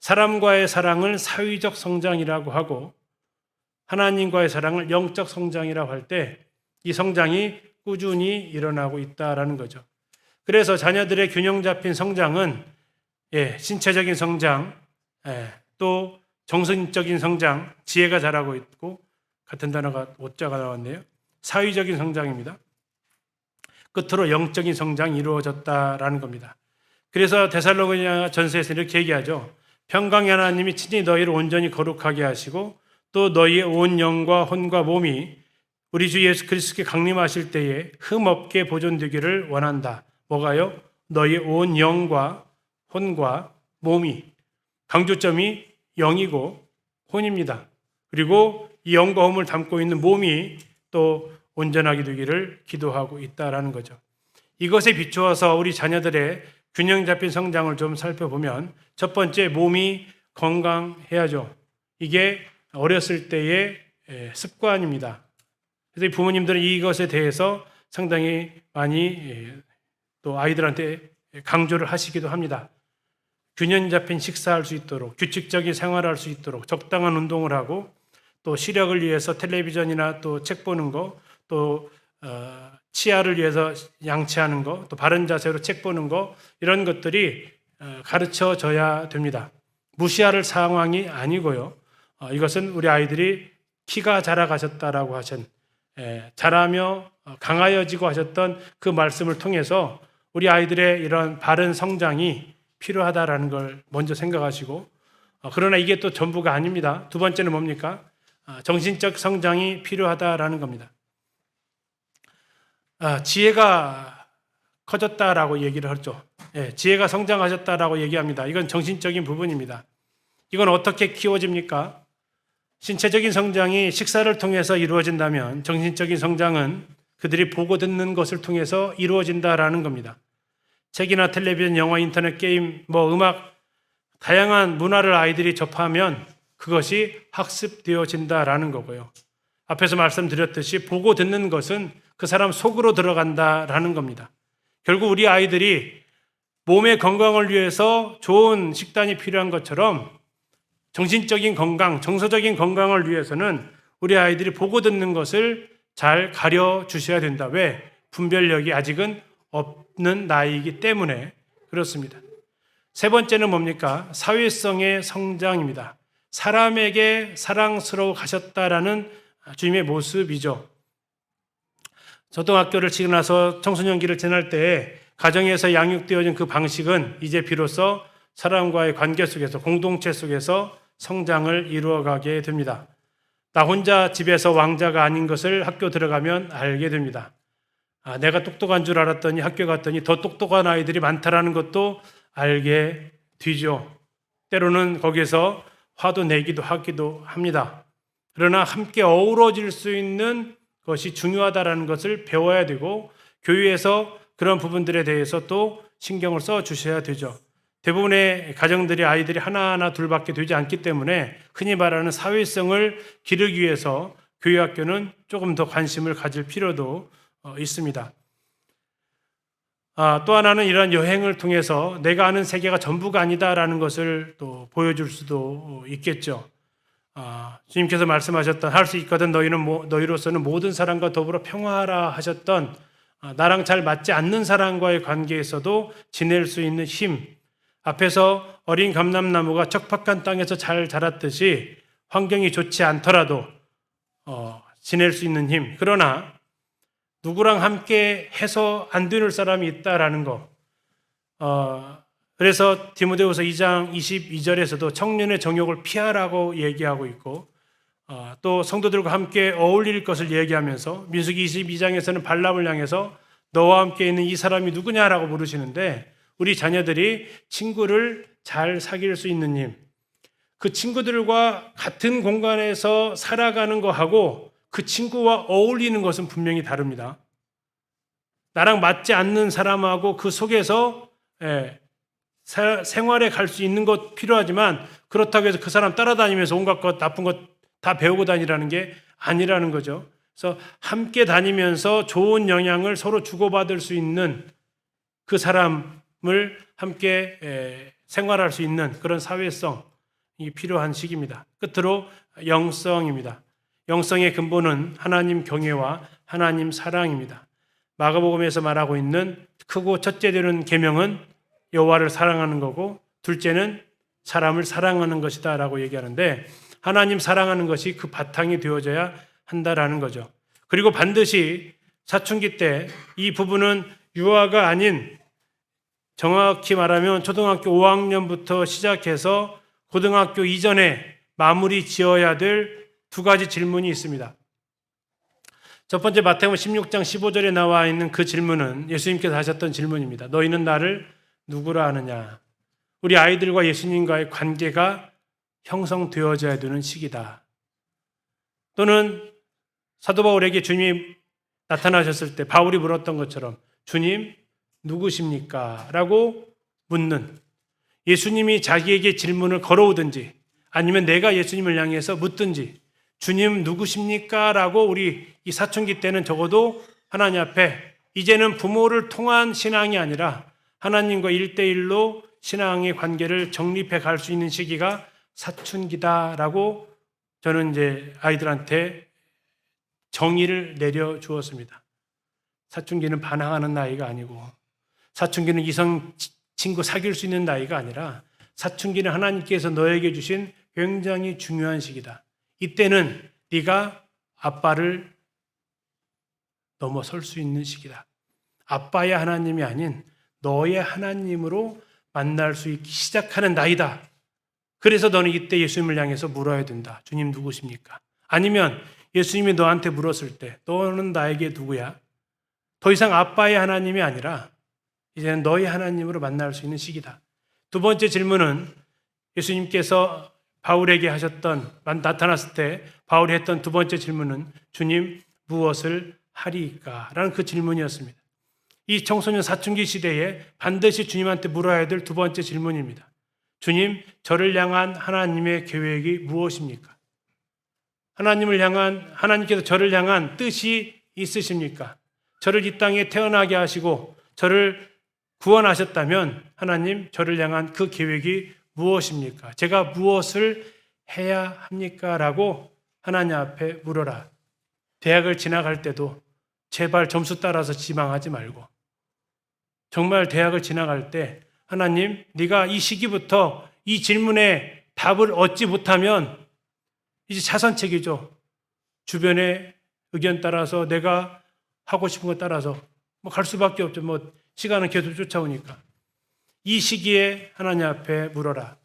사람과의 사랑을 사회적 성장이라고 하고 하나님과의 사랑을 영적 성장이라고 할 때 이 성장이 꾸준히 일어나고 있다라는 거죠. 그래서 자녀들의 균형 잡힌 성장은 신체적인 성장, 또 정신적인 성장, 지혜가 자라고 있고, 같은 단어가 오자가 나왔네요. 사회적인 성장입니다. 끝으로 영적인 성장이 이루어졌다라는 겁니다. 그래서 데살로니가 전서에서 이렇게 얘기하죠. 평강의 하나님이 친히 너희를 온전히 거룩하게 하시고 또 너희의 온 영과 혼과 몸이 우리 주 예수 그리스도께 강림하실 때에 흠없게 보존되기를 원한다. 뭐가요? 너희의 온 영과 혼과 몸이, 강조점이 영이고 혼입니다. 그리고 이 영과 혼을 담고 있는 몸이 또 온전하게 되기를 기도하고 있다라는 거죠. 이것에 비추어서 우리 자녀들의 균형 잡힌 성장을 좀 살펴보면, 첫 번째, 몸이 건강해야죠. 이게 어렸을 때의 습관입니다. 그래서 부모님들은 이것에 대해서 상당히 많이 또 아이들한테 강조를 하시기도 합니다. 균형 잡힌 식사할 수 있도록, 규칙적인 생활을 할 수 있도록 적당한 운동을 하고, 또 시력을 위해서 텔레비전이나 또 책 보는 거, 또 치아를 위해서 양치하는 거, 또 바른 자세로 책 보는 거, 이런 것들이 가르쳐져야 됩니다. 무시할 상황이 아니고요. 이것은 우리 아이들이 키가 자라가셨다라고 하신, 자라며 강하여지고 하셨던 그 말씀을 통해서 우리 아이들의 이런 바른 성장이 필요하다라는 걸 먼저 생각하시고, 그러나 이게 또 전부가 아닙니다. 두 번째는 뭡니까? 정신적 성장이 필요하다라는 겁니다. 지혜가 커졌다라고 얘기를 하죠. 지혜가 성장하셨다라고 얘기합니다. 이건 정신적인 부분입니다. 이건 어떻게 키워집니까? 신체적인 성장이 식사를 통해서 이루어진다면 정신적인 성장은 그들이 보고 듣는 것을 통해서 이루어진다라는 겁니다. 책이나 텔레비전, 영화, 인터넷, 게임, 음악, 다양한 문화를 아이들이 접하면 그것이 학습되어진다라는 거고요. 앞에서 말씀드렸듯이 보고 듣는 것은 그 사람 속으로 들어간다라는 겁니다. 결국 우리 아이들이 몸의 건강을 위해서 좋은 식단이 필요한 것처럼 정신적인 건강, 정서적인 건강을 위해서는 우리 아이들이 보고 듣는 것을 잘 가려 주셔야 된다. 왜? 분별력이 아직은 없는 나이이기 때문에 그렇습니다. 세 번째는 뭡니까? 사회성의 성장입니다. 사람에게 사랑스러워 가셨다라는 주님의 모습이죠. 초등학교를 치고 나서 청소년기를 지날 때 가정에서 양육되어진 그 방식은 이제 비로소 사람과의 관계 속에서, 공동체 속에서 성장을 이루어가게 됩니다. 나 혼자 집에서 왕자가 아닌 것을 학교 들어가면 알게 됩니다. 내가 똑똑한 줄 알았더니 학교 갔더니 더 똑똑한 아이들이 많다라는 것도 알게 되죠. 때로는 거기서 화도 내기도 하기도 합니다. 그러나 함께 어우러질 수 있는 것이 중요하다라는 것을 배워야 되고 교회에서 그런 부분들에 대해서 또 신경을 써 주셔야 되죠. 대부분의 가정들이 아이들이 하나하나 둘밖에 되지 않기 때문에 흔히 말하는 사회성을 기르기 위해서 교회 학교는 조금 더 관심을 가질 필요도 있습니다. 또 하나는 이러한 여행을 통해서 내가 아는 세계가 전부가 아니다라는 것을 또 보여줄 수도 있겠죠. 주님께서 말씀하셨던 할 수 있거든 너희로서는 모든 사람과 더불어 평화하라 하셨던 나랑 잘 맞지 않는 사람과의 관계에서도 지낼 수 있는 힘, 앞에서 어린 감람나무가 척박한 땅에서 잘 자랐듯이 환경이 좋지 않더라도 지낼 수 있는 힘, 그러나 누구랑 함께 해서 안 되는 사람이 있다라는 거. 그래서 디모데후서 2장 22절에서도 청년의 정욕을 피하라고 얘기하고 있고 또 성도들과 함께 어울릴 것을 얘기하면서 민수기 22장에서는 발람을 향해서 너와 함께 있는 이 사람이 누구냐라고 물으시는데 우리 자녀들이 친구를 잘 사귈 수 있는 힘, 그 친구들과 같은 공간에서 살아가는 거하고 그 친구와 어울리는 것은 분명히 다릅니다. 나랑 맞지 않는 사람하고 그 속에서 생활에 갈 수 있는 것 필요하지만 그렇다고 해서 그 사람 따라다니면서 온갖 것 나쁜 것 다 배우고 다니라는 게 아니라는 거죠. 그래서 함께 다니면서 좋은 영향을 서로 주고받을 수 있는 그 사람을 함께 생활할 수 있는 그런 사회성이 필요한 시기입니다. 끝으로 영성입니다. 영성의 근본은 하나님 경외와 하나님 사랑입니다. 마가복음에서 말하고 있는 크고 첫째 되는 계명은 여호와를 사랑하는 거고 둘째는 사람을 사랑하는 것이다라고 얘기하는데 하나님 사랑하는 것이 그 바탕이 되어져야 한다라는 거죠. 그리고 반드시 사춘기 때 이 부분은 유아가 아닌 정확히 말하면 초등학교 5학년부터 시작해서 고등학교 이전에 마무리 지어야 될 두 가지 질문이 있습니다. 첫 번째 마태복음 16장 15절에 나와 있는 그 질문은 예수님께서 하셨던 질문입니다. 너희는 나를 누구라 하느냐? 우리 아이들과 예수님과의 관계가 형성되어져야 되는 시기다. 또는 사도 바울에게 주님이 나타나셨을 때 바울이 물었던 것처럼 주님 누구십니까? 라고 묻는 예수님이 자기에게 질문을 걸어오든지 아니면 내가 예수님을 향해서 묻든지 주님 누구십니까? 라고 우리 이 사춘기 때는 적어도 하나님 앞에 이제는 부모를 통한 신앙이 아니라 하나님과 1대1로 신앙의 관계를 정립해 갈 수 있는 시기가 사춘기다라고 저는 이제 아이들한테 정의를 내려 주었습니다. 사춘기는 반항하는 나이가 아니고 사춘기는 이성 친구 사귈 수 있는 나이가 아니라 사춘기는 하나님께서 너에게 주신 굉장히 중요한 시기다. 이때는 네가 아빠를 넘어설 수 있는 시기다. 아빠의 하나님이 아닌 너의 하나님으로 만날 수 있기 시작하는 나이다. 그래서 너는 이때 예수님을 향해서 물어야 된다. 주님 누구십니까? 아니면 예수님이 너한테 물었을 때 너는 나에게 누구야? 더 이상 아빠의 하나님이 아니라 이제는 너의 하나님으로 만날 수 있는 시기다. 두 번째 질문은 예수님께서 바울에게 나타났을 때 바울이 했던 두 번째 질문은 주님 무엇을 하리이까? 라는 그 질문이었습니다. 이 청소년 사춘기 시대에 반드시 주님한테 물어야 될 두 번째 질문입니다. 주님, 저를 향한 하나님의 계획이 무엇입니까? 하나님께서 저를 향한 뜻이 있으십니까? 저를 이 땅에 태어나게 하시고 저를 구원하셨다면 하나님, 저를 향한 그 계획이 무엇입니까? 제가 무엇을 해야 합니까? 라고 하나님 앞에 물어라. 대학을 지나갈 때도 제발 점수 따라서 지망하지 말고 정말 대학을 지나갈 때 하나님, 네가 이 시기부터 이 질문에 답을 얻지 못하면 이제 차선책이죠. 주변의 의견 따라서 내가 하고 싶은 것 따라서 갈 수밖에 없죠. 시간은 계속 쫓아오니까. 이 시기에 하나님 앞에 물어라.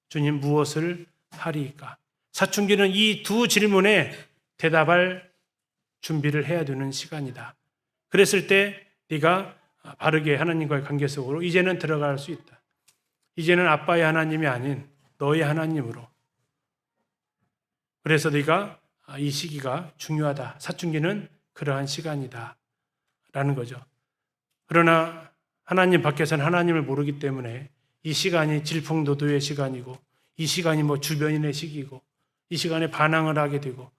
주님 무엇을 하리이까? 사춘기는 이 두 질문에 대답할 준비를 해야 되는 시간이다. 그랬을 때 네가 바르게 하나님과의 관계 속으로 이제는 들어갈 수 있다. 이제는 아빠의 하나님이 아닌 너의 하나님으로 그래서 네가 이 시기가 중요하다. 사춘기는 그러한 시간이다. 라는 거죠. 그러나 하나님 밖에서는 하나님을 모르기 때문에 이 시간이 질풍노도의 시간이고 이 시간이 주변인의 시기고 이 시간에 반항을 하게 되고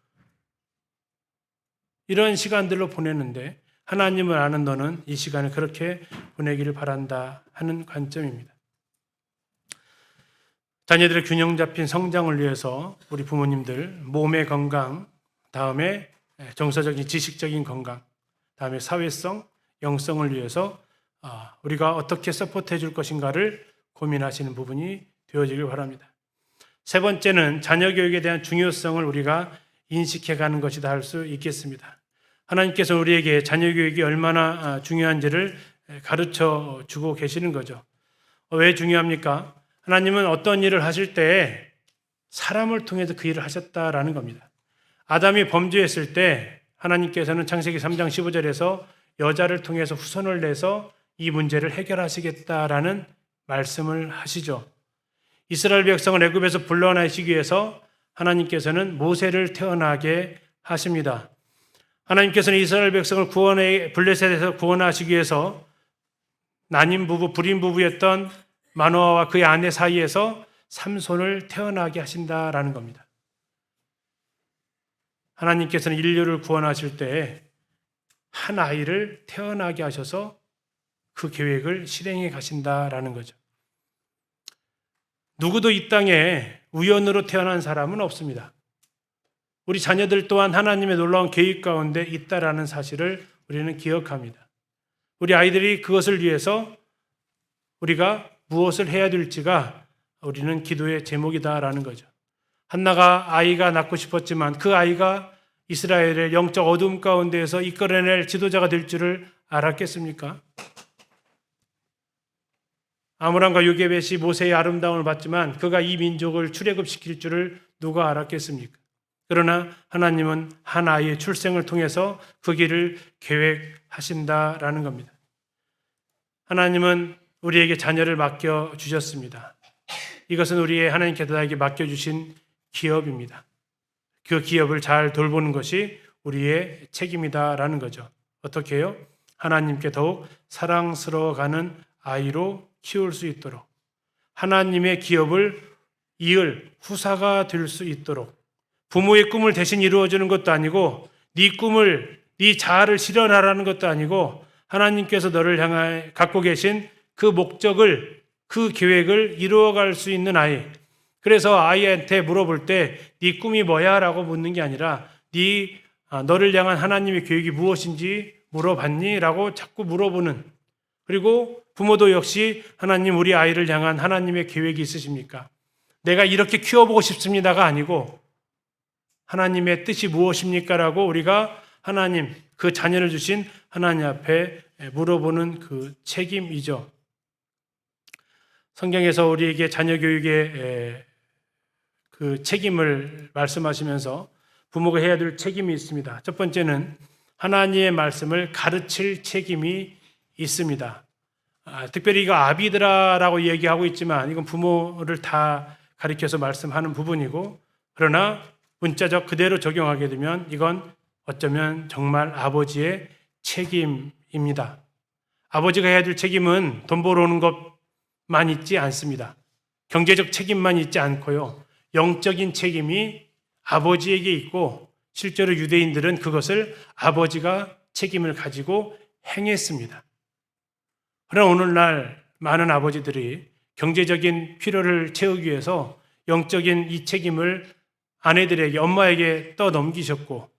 이런 시간들로 보내는데 하나님을 아는 너는 이 시간을 그렇게 보내기를 바란다 하는 관점입니다. 자녀들의 균형 잡힌 성장을 위해서 우리 부모님들 몸의 건강, 다음에 정서적인 지식적인 건강, 다음에 사회성, 영성을 위해서 우리가 어떻게 서포트해 줄 것인가를 고민하시는 부분이 되어지길 바랍니다. 세 번째는 자녀 교육에 대한 중요성을 우리가 인식해 가는 것이다 할 수 있겠습니다. 하나님께서 우리에게 자녀 교육이 얼마나 중요한지를 가르쳐 주고 계시는 거죠. 왜 중요합니까? 하나님은 어떤 일을 하실 때 사람을 통해서 그 일을 하셨다라는 겁니다. 아담이 범죄했을 때 하나님께서는 창세기 3장 15절에서 여자를 통해서 후손을 내서 이 문제를 해결하시겠다라는 말씀을 하시죠. 이스라엘 백성을 애굽에서 불러내시기 위해서 하나님께서는 모세를 태어나게 하십니다. 하나님께서는 이스라엘 백성을 블레셋에서 구원하시기 위해서 난임 부부, 불임 부부였던 마노아와 그의 아내 사이에서 삼손을 태어나게 하신다라는 겁니다. 하나님께서는 인류를 구원하실 때 한 아이를 태어나게 하셔서 그 계획을 실행해 가신다라는 거죠. 누구도 이 땅에 우연으로 태어난 사람은 없습니다. 우리 자녀들 또한 하나님의 놀라운 계획 가운데 있다라는 사실을 우리는 기억합니다. 우리 아이들이 그것을 위해서 우리가 무엇을 해야 될지가 우리는 기도의 제목이다라는 거죠. 한나가 아이가 낳고 싶었지만 그 아이가 이스라엘의 영적 어둠 가운데에서 이끌어낼 지도자가 될 줄을 알았겠습니까? 아므람과 요게벳이 모세의 아름다움을 봤지만 그가 이 민족을 출애굽시킬 줄을 누가 알았겠습니까? 그러나 하나님은 한 아이의 출생을 통해서 그 길을 계획하신다라는 겁니다. 하나님은 우리에게 자녀를 맡겨주셨습니다. 이것은 우리의 하나님께서 나에게 맡겨주신 기업입니다. 그 기업을 잘 돌보는 것이 우리의 책임이다라는 거죠. 어떻게 해요? 하나님께 더욱 사랑스러워가는 아이로 키울 수 있도록 하나님의 기업을 이을 후사가 될 수 있도록 부모의 꿈을 대신 이루어주는 것도 아니고 네 꿈을, 네 자아를 실현하라는 것도 아니고 하나님께서 너를 향해 갖고 계신 그 목적을, 그 계획을 이루어갈 수 있는 아이. 그래서 아이한테 물어볼 때 네 꿈이 뭐야? 라고 묻는 게 아니라 너를 향한 하나님의 계획이 무엇인지 물어봤니? 라고 자꾸 물어보는. 그리고 부모도 역시 하나님 우리 아이를 향한 하나님의 계획이 있으십니까? 내가 이렇게 키워보고 싶습니다가 아니고 하나님의 뜻이 무엇입니까? 라고 우리가 하나님, 그 자녀를 주신 하나님 앞에 물어보는 그 책임이죠. 성경에서 우리에게 자녀 교육의 그 책임을 말씀하시면서 부모가 해야 될 책임이 있습니다. 첫 번째는 하나님의 말씀을 가르칠 책임이 있습니다. 특별히 이거 아비드라라고 얘기하고 있지만 이건 부모를 다 가리켜서 말씀하는 부분이고 그러나 문자적 그대로 적용하게 되면 이건 어쩌면 정말 아버지의 책임입니다. 아버지가 해야 될 책임은 돈 벌어오는 것만 있지 않습니다. 경제적 책임만 있지 않고요. 영적인 책임이 아버지에게 있고 실제로 유대인들은 그것을 아버지가 책임을 가지고 행했습니다. 그러나 오늘날 많은 아버지들이 경제적인 필요를 채우기 위해서 영적인 이 책임을 아내들에게, 엄마에게 떠넘기셨고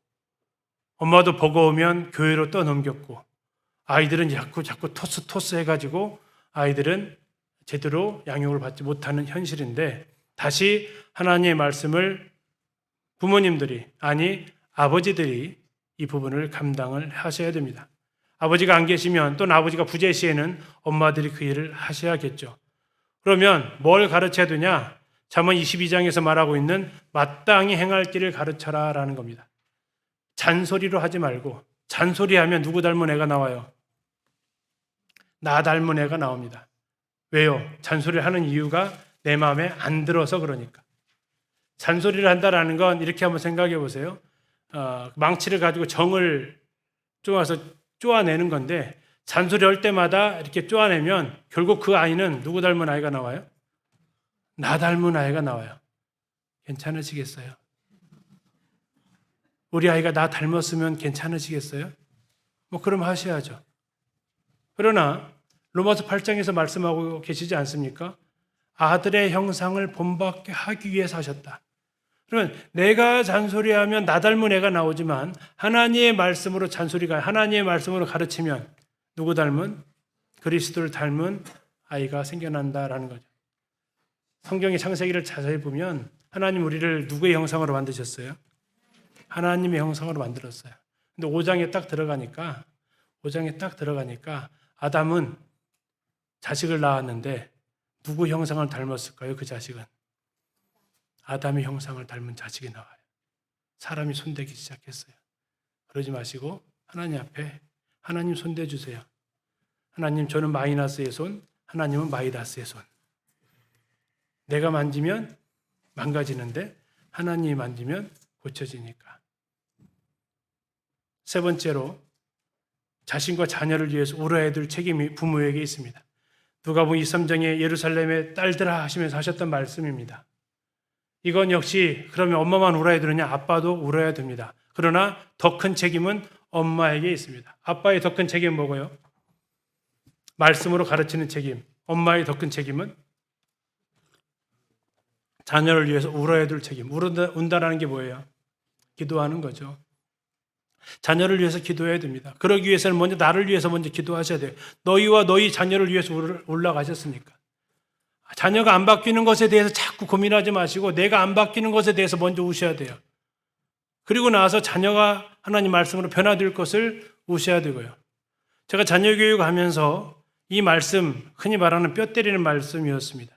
엄마도 버거우면 교회로 떠넘겼고 아이들은 자꾸 토스 해가지고 아이들은 제대로 양육을 받지 못하는 현실인데 다시 하나님의 말씀을 부모님들이 아니 아버지들이 이 부분을 감당을 하셔야 됩니다. 아버지가 안 계시면 또는 아버지가 부재 시에는 엄마들이 그 일을 하셔야겠죠. 그러면 뭘 가르쳐야 되냐? 잠언 22장에서 말하고 있는 마땅히 행할 길을 가르쳐라라는 겁니다. 잔소리로 하지 말고 잔소리하면 누구 닮은 애가 나와요? 나 닮은 애가 나옵니다. 왜요? 잔소리를 하는 이유가 내 마음에 안 들어서 그러니까. 잔소리를 한다라는 건 이렇게 한번 생각해 보세요. 망치를 가지고 정을 쪼아내는 건데 잔소리 할 때마다 이렇게 쪼아내면 결국 그 아이는 누구 닮은 아이가 나와요? 나 닮은 아이가 나와요. 괜찮으시겠어요? 우리 아이가 나 닮았으면 괜찮으시겠어요? 그럼 하셔야죠. 그러나 로마서 8장에서 말씀하고 계시지 않습니까? 아들의 형상을 본받게 하기 위해서 하셨다. 그러면 내가 잔소리하면 나 닮은 애가 나오지만 하나님의 말씀으로 잔소리가 하나님의 말씀으로 가르치면 누구 닮은? 그리스도를 닮은 아이가 생겨난다라는 거죠. 성경의 창세기를 자세히 보면 하나님 우리를 누구의 형상으로 만드셨어요? 하나님의 형상으로 만들었어요. 근데 5장에 딱 들어가니까 아담은 자식을 낳았는데 누구 형상을 닮았을까요? 그 자식은 아담의 형상을 닮은 자식이 나와요. 사람이 손대기 시작했어요. 그러지 마시고 하나님 앞에 하나님 손대 주세요. 하나님, 저는 마이너스의 손, 하나님은 마이다스의 손. 내가 만지면 망가지는데 하나님이 만지면 고쳐지니까. 세 번째로 자신과 자녀를 위해서 울어야 될 책임이 부모에게 있습니다. 누가복음 23장에 예루살렘의 딸들아 하시면서 하셨던 말씀입니다. 이건 역시 그러면 엄마만 울어야 되느냐? 아빠도 울어야 됩니다. 그러나 더 큰 책임은 엄마에게 있습니다. 아빠의 더 큰 책임은 뭐고요? 말씀으로 가르치는 책임. 엄마의 더 큰 책임은 자녀를 위해서 울어야 될 책임. 운다라는 게 뭐예요? 기도하는 거죠. 자녀를 위해서 기도해야 됩니다. 그러기 위해서는 먼저 나를 위해서 먼저 기도하셔야 돼요. 너희와 너희 자녀를 위해서 올라가셨으니까. 자녀가 안 바뀌는 것에 대해서 자꾸 고민하지 마시고 내가 안 바뀌는 것에 대해서 먼저 우셔야 돼요. 그리고 나서 자녀가 하나님 말씀으로 변화될 것을 우셔야 되고요. 제가 자녀 교육하면서 이 말씀, 흔히 말하는 뼈 때리는 말씀이었습니다.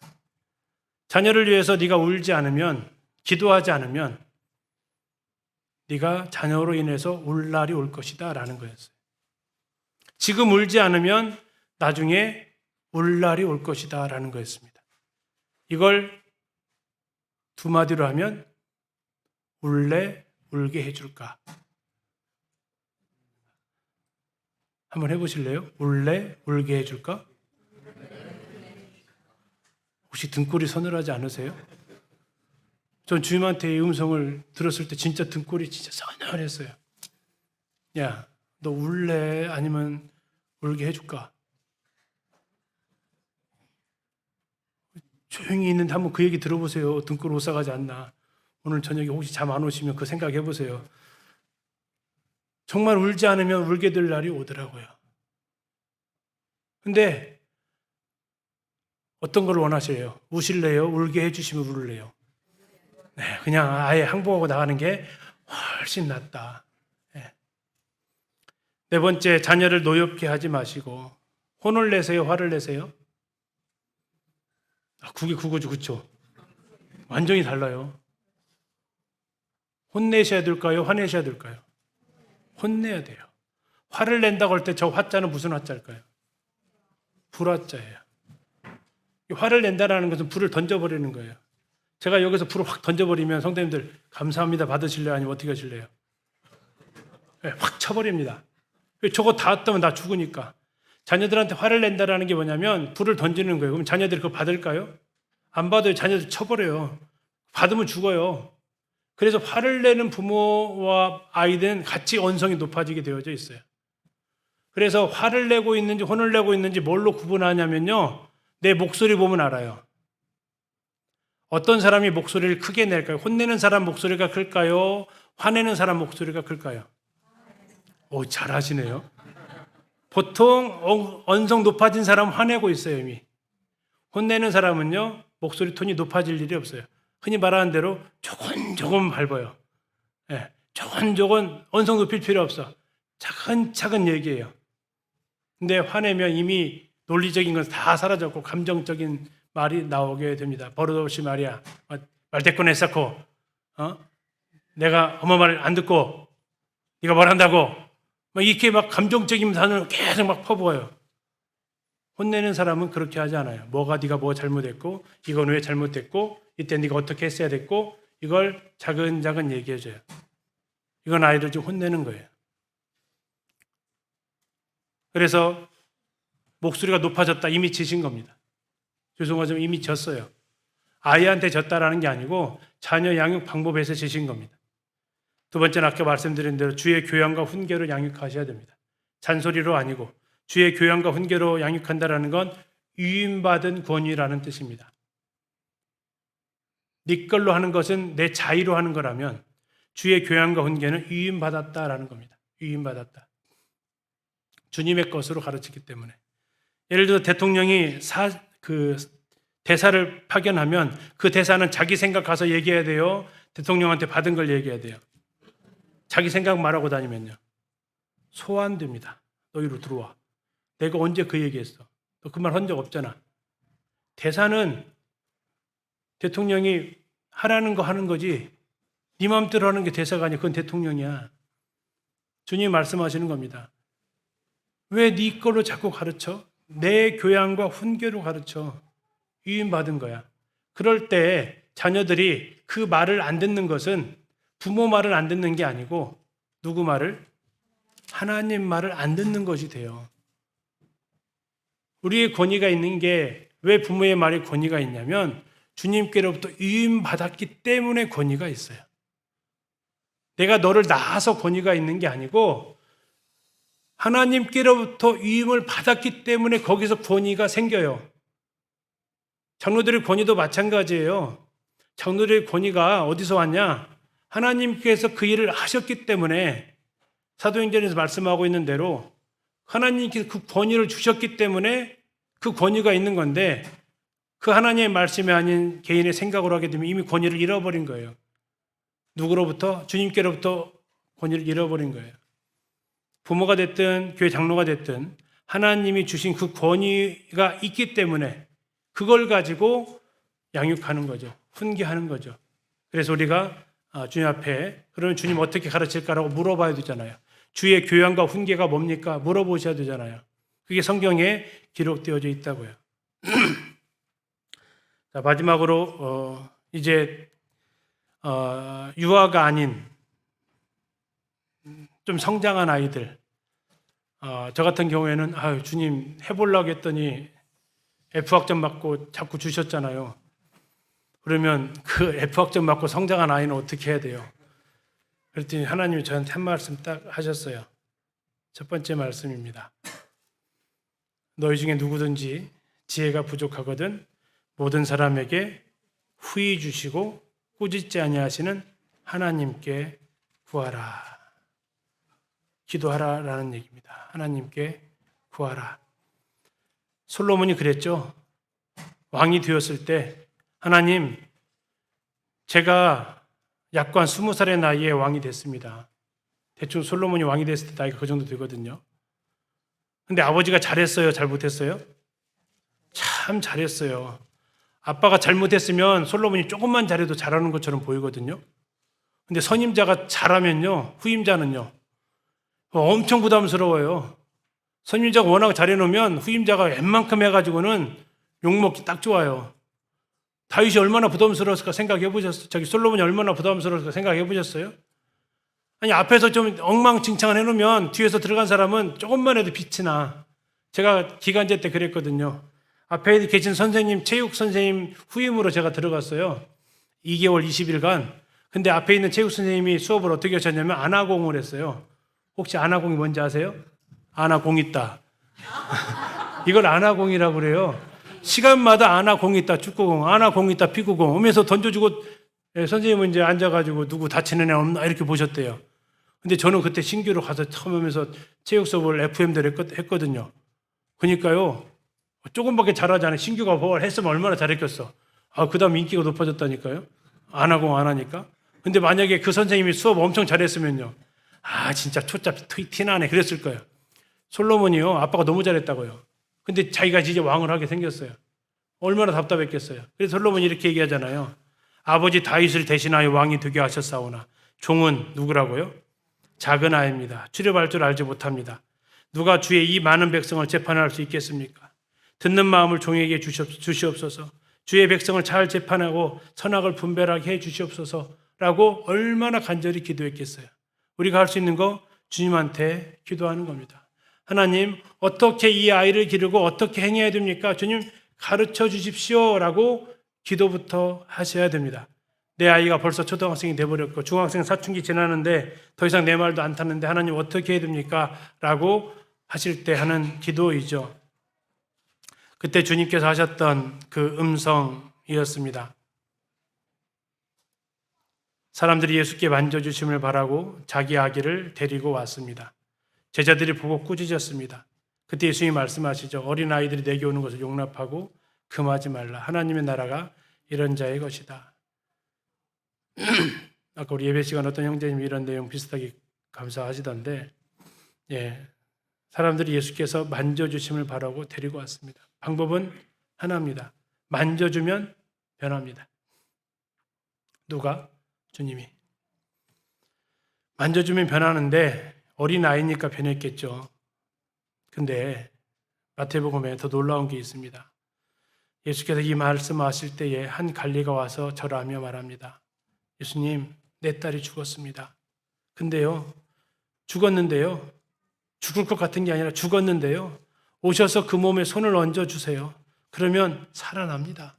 자녀를 위해서 네가 울지 않으면, 기도하지 않으면 네가 자녀로 인해서 울 날이 올 것이다 라는 거였어요. 지금 울지 않으면 나중에 울 날이 올 것이다 라는 거였습니다. 이걸 두 마디로 하면 울래 울게 해줄까? 한번 해보실래요? 울래 울게 해줄까? 혹시 등골이 서늘하지 않으세요? 전 주님한테 이 음성을 들었을 때 진짜 등골이 진짜 서늘했어요. 야, 너 울래? 아니면 울게 해줄까? 조용히 있는데 한번 그 얘기 들어보세요. 등골 오싹하지 않나? 오늘 저녁에 혹시 잠 안 오시면 그 생각해 보세요. 정말 울지 않으면 울게 될 날이 오더라고요. 근데 어떤 걸 원하세요? 우실래요? 울게 해주시면 울래요? 네, 그냥 아예 항복하고 나가는 게 훨씬 낫다. 네 번째, 자녀를 노엽게 하지 마시고 혼을 내세요? 화를 내세요? 그게 그거죠, 그렇죠? 완전히 달라요. 혼내셔야 될까요? 화내셔야 될까요? 혼내야 돼요. 화를 낸다고 할 때 저 화자는 무슨 화자일까요? 불화자예요. 화를 낸다라는 것은 불을 던져버리는 거예요. 제가 여기서 불을 확 던져버리면 성도님들 감사합니다 받으실래요? 아니면 어떻게 하실래요? 네, 확 쳐버립니다. 저거 닿았다면 나 죽으니까. 자녀들한테 화를 낸다라는 게 뭐냐면 불을 던지는 거예요. 그럼 자녀들이 그거 받을까요? 안 받아요. 자녀들 쳐버려요. 받으면 죽어요. 그래서 화를 내는 부모와 아이들은 같이 언성이 높아지게 되어져 있어요. 그래서 화를 내고 있는지 혼을 내고 있는지 뭘로 구분하냐면요. 내 목소리 보면 알아요. 어떤 사람이 목소리를 크게 낼까요? 혼내는 사람 목소리가 클까요? 화내는 사람 목소리가 클까요? 오, 잘하시네요. 보통 언성 높아진 사람은 화내고 있어요, 이미. 혼내는 사람은요, 목소리 톤이 높아질 일이 없어요. 흔히 말하는 대로 조금 밟아요. 네, 조금 언성 높일 필요 없어. 차근차근 얘기해요. 근데 화내면 이미 논리적인 건 다 사라졌고 감정적인 말이 나오게 됩니다. 버릇없이 말이야. 말대꾸는 했었고, 내가 엄마 말 안 듣고 네가 뭘 한다고 이렇게 막 감정적인 단어를 계속 막 퍼부어요. 혼내는 사람은 그렇게 하지 않아요. 네가 뭐 잘못했고, 이건 왜 잘못됐고, 이때 네가 어떻게 했어야 됐고, 이걸 차근차근 얘기해줘요. 이건 아이를 좀 혼내는 거예요. 그래서 목소리가 높아졌다. 이미 지신 겁니다. 죄송하지만 이미 졌어요. 아이한테 졌다라는 게 아니고 자녀 양육 방법에서 지신 겁니다. 두 번째는 아까 말씀드린 대로 주의 교양과 훈계로 양육하셔야 됩니다. 잔소리로 아니고 주의 교양과 훈계로 양육한다라는 건 위임받은 권위라는 뜻입니다. 네 걸로 하는 것은 내 자의로 하는 거라면 주의 교양과 훈계는 위임받았다라는 겁니다. 위임받았다. 주님의 것으로 가르치기 때문에. 예를 들어 대통령이 대사를 파견하면 그 대사는 자기 생각 가서 얘기해야 돼요. 대통령한테 받은 걸 얘기해야 돼요. 자기 생각 말하고 다니면요. 소환됩니다. 너 이리로 들어와. 내가 언제 그 얘기했어? 너 그 말 한 적 없잖아. 대사는 대통령이 하라는 거 하는 거지 네 마음대로 하는 게 대사가 아니야. 그건 대통령이야. 주님이 말씀하시는 겁니다. 왜 네 걸로 자꾸 가르쳐? 내 교양과 훈계로 가르쳐. 위임받은 거야. 그럴 때 자녀들이 그 말을 안 듣는 것은 부모 말을 안 듣는 게 아니고 누구 말을? 하나님 말을 안 듣는 것이 돼요. 우리의 권위가 있는 게 왜 부모의 말에 권위가 있냐면 주님께로부터 위임받았기 때문에 권위가 있어요. 내가 너를 낳아서 권위가 있는 게 아니고 하나님께로부터 위임을 받았기 때문에 거기서 권위가 생겨요. 장로들의 권위도 마찬가지예요. 장로들의 권위가 어디서 왔냐? 하나님께서 그 일을 하셨기 때문에 사도행전에서 말씀하고 있는 대로 하나님께서 그 권위를 주셨기 때문에 그 권위가 있는 건데 그 하나님의 말씀이 아닌 개인의 생각으로 하게 되면 이미 권위를 잃어버린 거예요. 누구로부터? 주님께로부터 권위를 잃어버린 거예요. 부모가 됐든 교회 장로가 됐든 하나님이 주신 그 권위가 있기 때문에 그걸 가지고 양육하는 거죠. 훈계하는 거죠. 그래서 우리가 주님 앞에 그러면 주님 어떻게 가르칠까라고 물어봐야 되잖아요. 주의 교양과 훈계가 뭡니까? 물어보셔야 되잖아요. 그게 성경에 기록되어져 있다고요. 자, 마지막으로 이제 유아가 아닌 좀 성장한 아이들, 저 같은 경우에는 주님 해보려고 했더니 F학점 맞고 자꾸 주셨잖아요. 그러면 그 F학점 맞고 성장한 아이는 어떻게 해야 돼요? 그랬더니 하나님이 저한테 한 말씀 딱 하셨어요. 첫 번째 말씀입니다. 너희 중에 누구든지 지혜가 부족하거든 모든 사람에게 후히 주시고 꾸짖지 아니하시는 하나님께 구하라. 기도하라라는 얘기입니다. 하나님께 구하라. 솔로몬이 그랬죠. 왕이 되었을 때 하나님, 제가 약관 20살의 나이에 왕이 됐습니다. 대충 솔로몬이 왕이 됐을 때 나이가 그 정도 되거든요. 근데 아버지가 잘했어요? 잘못했어요? 참 잘했어요. 아빠가 잘못했으면 솔로몬이 조금만 잘해도 잘하는 것처럼 보이거든요. 근데 선임자가 잘하면요, 후임자는요, 엄청 부담스러워요. 선임자가 워낙 잘해놓으면 후임자가 웬만큼 해가지고는 욕먹기 딱 좋아요. 다윗이 얼마나 부담스러웠을까 생각해 보셨어요? 솔로몬이 얼마나 부담스러웠을까 생각해 보셨어요? 아니, 앞에서 좀 엉망진창을 해놓으면 뒤에서 들어간 사람은 조금만 해도 빛이 나. 제가 기간제 때 그랬거든요. 앞에 계신 선생님, 체육 선생님 후임으로 제가 들어갔어요. 2개월 20일간. 근데 앞에 있는 체육 선생님이 수업을 어떻게 하셨냐면 안하공을 했어요. 혹시 안하공이 뭔지 아세요? 안하공 있다. 이걸 안하공이라고 그래요. 시간마다 안하공 있다, 축구공, 안하공 있다, 피구공 오면서 던져주고 선생님은 이제 앉아가지고 누구 다치는 애 없나 이렇게 보셨대요. 근데 저는 그때 신규로 가서 처음 하면서 체육 수업을 FM대로 했거든요. 그러니까요, 조금밖에 잘하지 않아요. 신규가 뭘 했으면 얼마나 잘했겠어. 그 다음 인기가 높아졌다니까요. 안하공 안 하니까. 근데 만약에 그 선생님이 수업 엄청 잘했으면요. 진짜 초짜 티나네 그랬을 거예요. 솔로몬이요, 아빠가 너무 잘했다고요. 근데 자기가 이제 왕을 하게 생겼어요. 얼마나 답답했겠어요. 그래서 솔로몬이 이렇게 얘기하잖아요. 아버지 다윗을 대신하여 왕이 되게 하셨사오나 종은 누구라고요? 작은 아이입니다. 출입할 줄 알지 못합니다. 누가 주의 이 많은 백성을 재판할 수 있겠습니까? 듣는 마음을 종에게 주시옵소서. 주의 백성을 잘 재판하고 선악을 분별하게 해 주시옵소서라고 얼마나 간절히 기도했겠어요. 우리가 할 수 있는 거 주님한테 기도하는 겁니다. 하나님, 어떻게 이 아이를 기르고 어떻게 행해야 됩니까? 주님 가르쳐 주십시오라고 기도부터 하셔야 됩니다. 내 아이가 벌써 초등학생이 돼버렸고 중학생 사춘기 지나는데 더 이상 내 말도 안 타는데 하나님 어떻게 해야 됩니까? 라고 하실 때 하는 기도이죠. 그때 주님께서 하셨던 그 음성이었습니다. 사람들이 예수께 만져주심을 바라고 자기 아기를 데리고 왔습니다. 제자들이 보고 꾸짖었습니다. 그때 예수님이 말씀하시죠. 어린아이들이 내게 오는 것을 용납하고 금하지 말라. 하나님의 나라가 이런 자의 것이다. 아까 우리 예배 시간 어떤 형제님이 이런 내용 비슷하게 감사하시던데, 사람들이 예수께서 만져주심을 바라고 데리고 왔습니다. 방법은 하나입니다. 만져주면 변합니다. 누가? 주님이. 만져주면 변하는데 어린아이니까 변했겠죠. 근데 마태복음에 더 놀라운 게 있습니다. 예수께서 이 말씀하실 때에 한 관리가 와서 절하며 말합니다. 예수님, 내 딸이 죽었습니다. 근데요, 죽었는데요, 죽을 것 같은 게 아니라 죽었는데요, 오셔서 그 몸에 손을 얹어주세요. 그러면 살아납니다.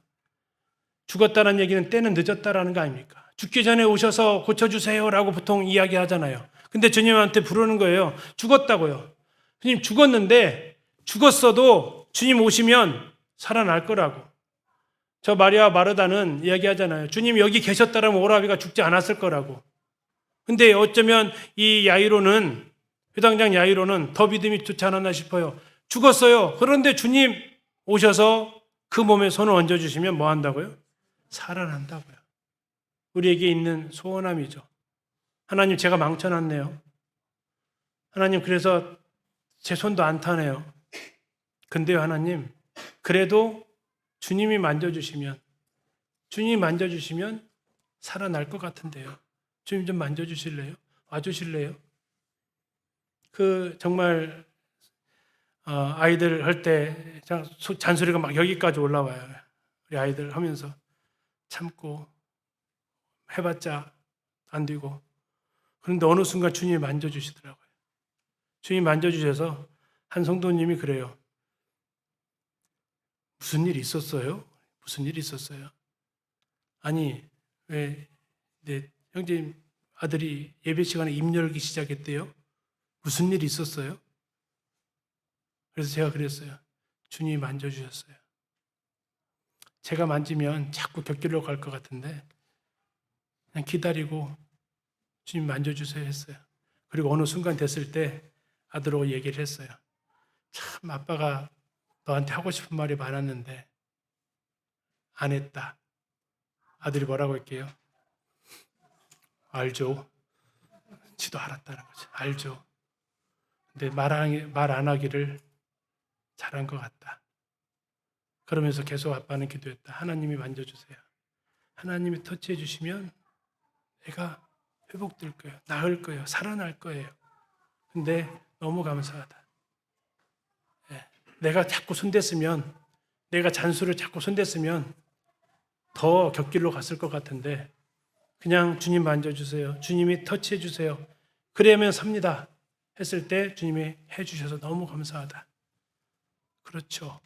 죽었다는 얘기는 때는 늦었다라는 거 아닙니까? 죽기 전에 오셔서 고쳐주세요라고 보통 이야기하잖아요. 근데 주님한테 부르는 거예요. 죽었다고요. 주님 죽었는데 죽었어도 주님 오시면 살아날 거라고. 저 마리아 마르다는 이야기하잖아요. 주님 여기 계셨다라면 오라비가 죽지 않았을 거라고. 근데 어쩌면 이 야이로는, 회당장 야이로는 더 믿음이 좋지 않았나 싶어요. 죽었어요. 그런데 주님 오셔서 그 몸에 손을 얹어주시면 뭐 한다고요? 살아난다고요. 우리에게 있는 소원함이죠. 하나님 제가 망쳐놨네요. 하나님 그래서 제 손도 안 타네요. 근데요 하나님, 그래도 주님이 만져주시면 살아날 것 같은데요. 주님 좀 만져주실래요? 와주실래요? 정말 아이들 할 때 잔소리가 막 여기까지 올라와요. 우리 아이들 하면서 참고 해봤자 안 되고. 그런데 어느 순간 주님이 만져주시더라고요. 주님이 만져주셔서 한 성도님이 그래요. 무슨 일이 있었어요? 무슨 일이 있었어요? 아니, 왜 내 형제님 아들이 예배 시간에 입 열기 시작했대요? 무슨 일이 있었어요? 그래서 제가 그랬어요. 주님이 만져주셨어요. 제가 만지면 자꾸 곁길로 갈 것 같은데 그냥 기다리고 주님 만져주세요 했어요. 그리고 어느 순간 됐을 때 아들하고 얘기를 했어요. 참 아빠가 너한테 하고 싶은 말이 많았는데 안 했다. 아들이 뭐라고 할게요? 알죠. 지도 알았다는 거죠. 알죠. 근데 말 안 하기를 잘한 것 같다. 그러면서 계속 아빠는 기도했다. 하나님이 만져주세요. 하나님이 터치해 주시면 내가 회복될 거예요. 나을 거예요. 살아날 거예요. 근데 너무 감사하다. 내가 자꾸 손댔으면, 내가 잔수를 자꾸 손댔으면 더 곁길로 갔을 것 같은데 그냥 주님 만져주세요. 주님이 터치해 주세요. 그러면 삽니다. 했을 때 주님이 해주셔서 너무 감사하다. 그렇죠.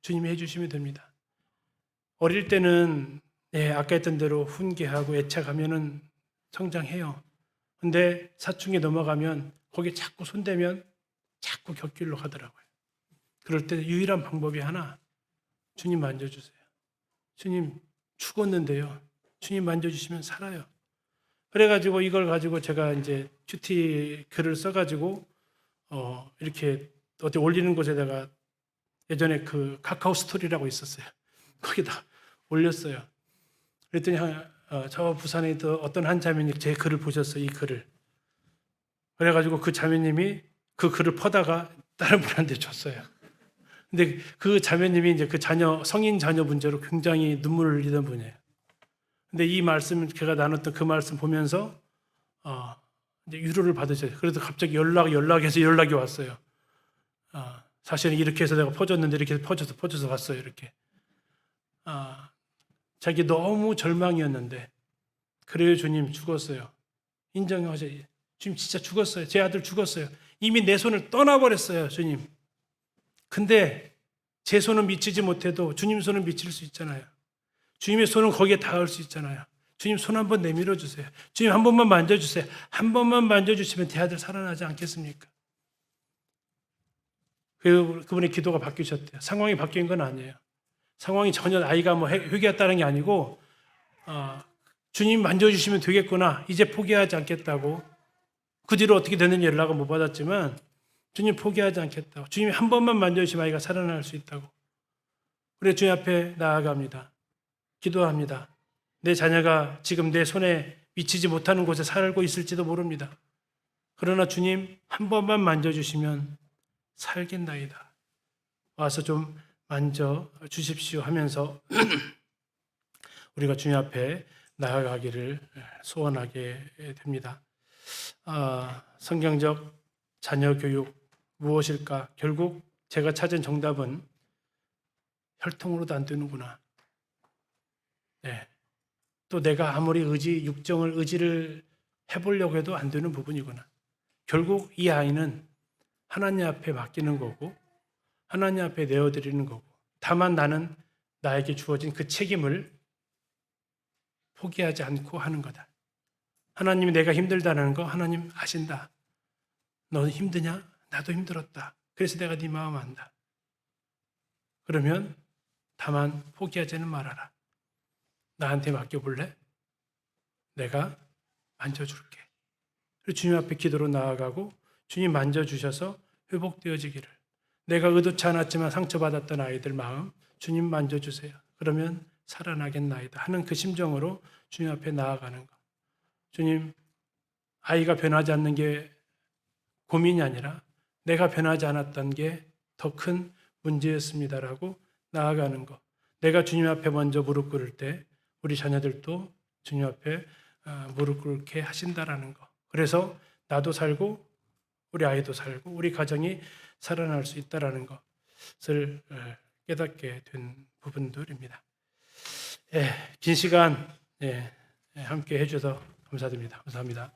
주님이 해주시면 됩니다. 어릴 때는 아까 했던 대로 훈계하고 애착하면은 성장해요. 근데 사춘기 넘어가면 거기에 자꾸 손대면 자꾸 곁길로 가더라고요. 그럴 때 유일한 방법이 하나, 주님 만져주세요. 주님 죽었는데요. 주님 만져주시면 살아요. 그래가지고 이걸 가지고 제가 이제 큐티 글을 써가지고 이렇게 어디 올리는 곳에다가 예전에 그 카카오 스토리라고 있었어요. 거기다 올렸어요. 그랬더니 저 부산에 있던 어떤 한 자매님이 제 글을 보셨어요. 이 글을. 그래가지고 그 자매님이 그 글을 퍼다가 다른 분한테 줬어요. 근데 그 자매님이 이제 그 성인 자녀 문제로 굉장히 눈물을 흘리던 분이에요. 근데 이 말씀, 제가 나눴던 그 말씀 보면서 이제 위로를 받으셔요. 그래서 갑자기 연락해서 연락이 왔어요. 사실은 이렇게 해서 내가 퍼줬는데 이렇게 해서 퍼져서 갔어요. 이렇게. 자기 너무 절망이었는데 그래요 주님 죽었어요. 인정하셔요. 주님 진짜 죽었어요. 제 아들 죽었어요. 이미 내 손을 떠나버렸어요 주님. 근데 제 손은 미치지 못해도 주님 손은 미칠 수 있잖아요. 주님의 손은 거기에 닿을 수 있잖아요. 주님 손 한번 내밀어 주세요. 주님 한 번만 만져주세요. 한 번만 만져주시면 제 아들 살아나지 않겠습니까? 그분의 기도가 바뀌셨대요. 상황이 바뀐 건 아니에요. 상황이 전혀 아이가 뭐 회개했다는 게 아니고 주님 만져주시면 되겠구나. 이제 포기하지 않겠다고. 그 뒤로 어떻게 됐는지 연락은 못 받았지만 주님 포기하지 않겠다고. 주님이 한 번만 만져주시면 아이가 살아날 수 있다고. 그래 주님 앞에 나아갑니다. 기도합니다. 내 자녀가 지금 내 손에 미치지 못하는 곳에 살고 있을지도 모릅니다. 그러나 주님 한 번만 만져주시면 살겠나이다. 와서 좀 만져주십시오 하면서 우리가 주님 앞에 나아가기를 소원하게 됩니다. 성경적 자녀 교육 무엇일까? 결국 제가 찾은 정답은 혈통으로도 안 되는구나. 네. 또 내가 아무리 의지를 해보려고 해도 안 되는 부분이구나. 결국 이 아이는 하나님 앞에 맡기는 거고 하나님 앞에 내어드리는 거고 다만 나는 나에게 주어진 그 책임을 포기하지 않고 하는 거다. 하나님이 내가 힘들다는 거 하나님 아신다. 너는 힘드냐? 나도 힘들었다. 그래서 내가 네 마음 안다. 그러면 다만 포기하지는 말아라. 나한테 맡겨볼래? 내가 만져줄게. 그리고 주님 앞에 기도로 나아가고 주님 만져주셔서 회복되어지기를. 내가 의도치 않았지만 상처받았던 아이들 마음 주님 만져주세요. 그러면 살아나겠나이다 하는 그 심정으로 주님 앞에 나아가는 것. 주님, 아이가 변하지 않는 게 고민이 아니라 내가 변하지 않았던 게 더 큰 문제였습니다라고 나아가는 것. 내가 주님 앞에 먼저 무릎 꿇을 때 우리 자녀들도 주님 앞에 무릎 꿇게 하신다라는 것. 그래서 나도 살고 우리 아이도 살고 우리 가정이 살아날 수 있다라는 것을 깨닫게 된 부분들입니다. 긴 시간 함께 해주셔서 감사드립니다. 감사합니다.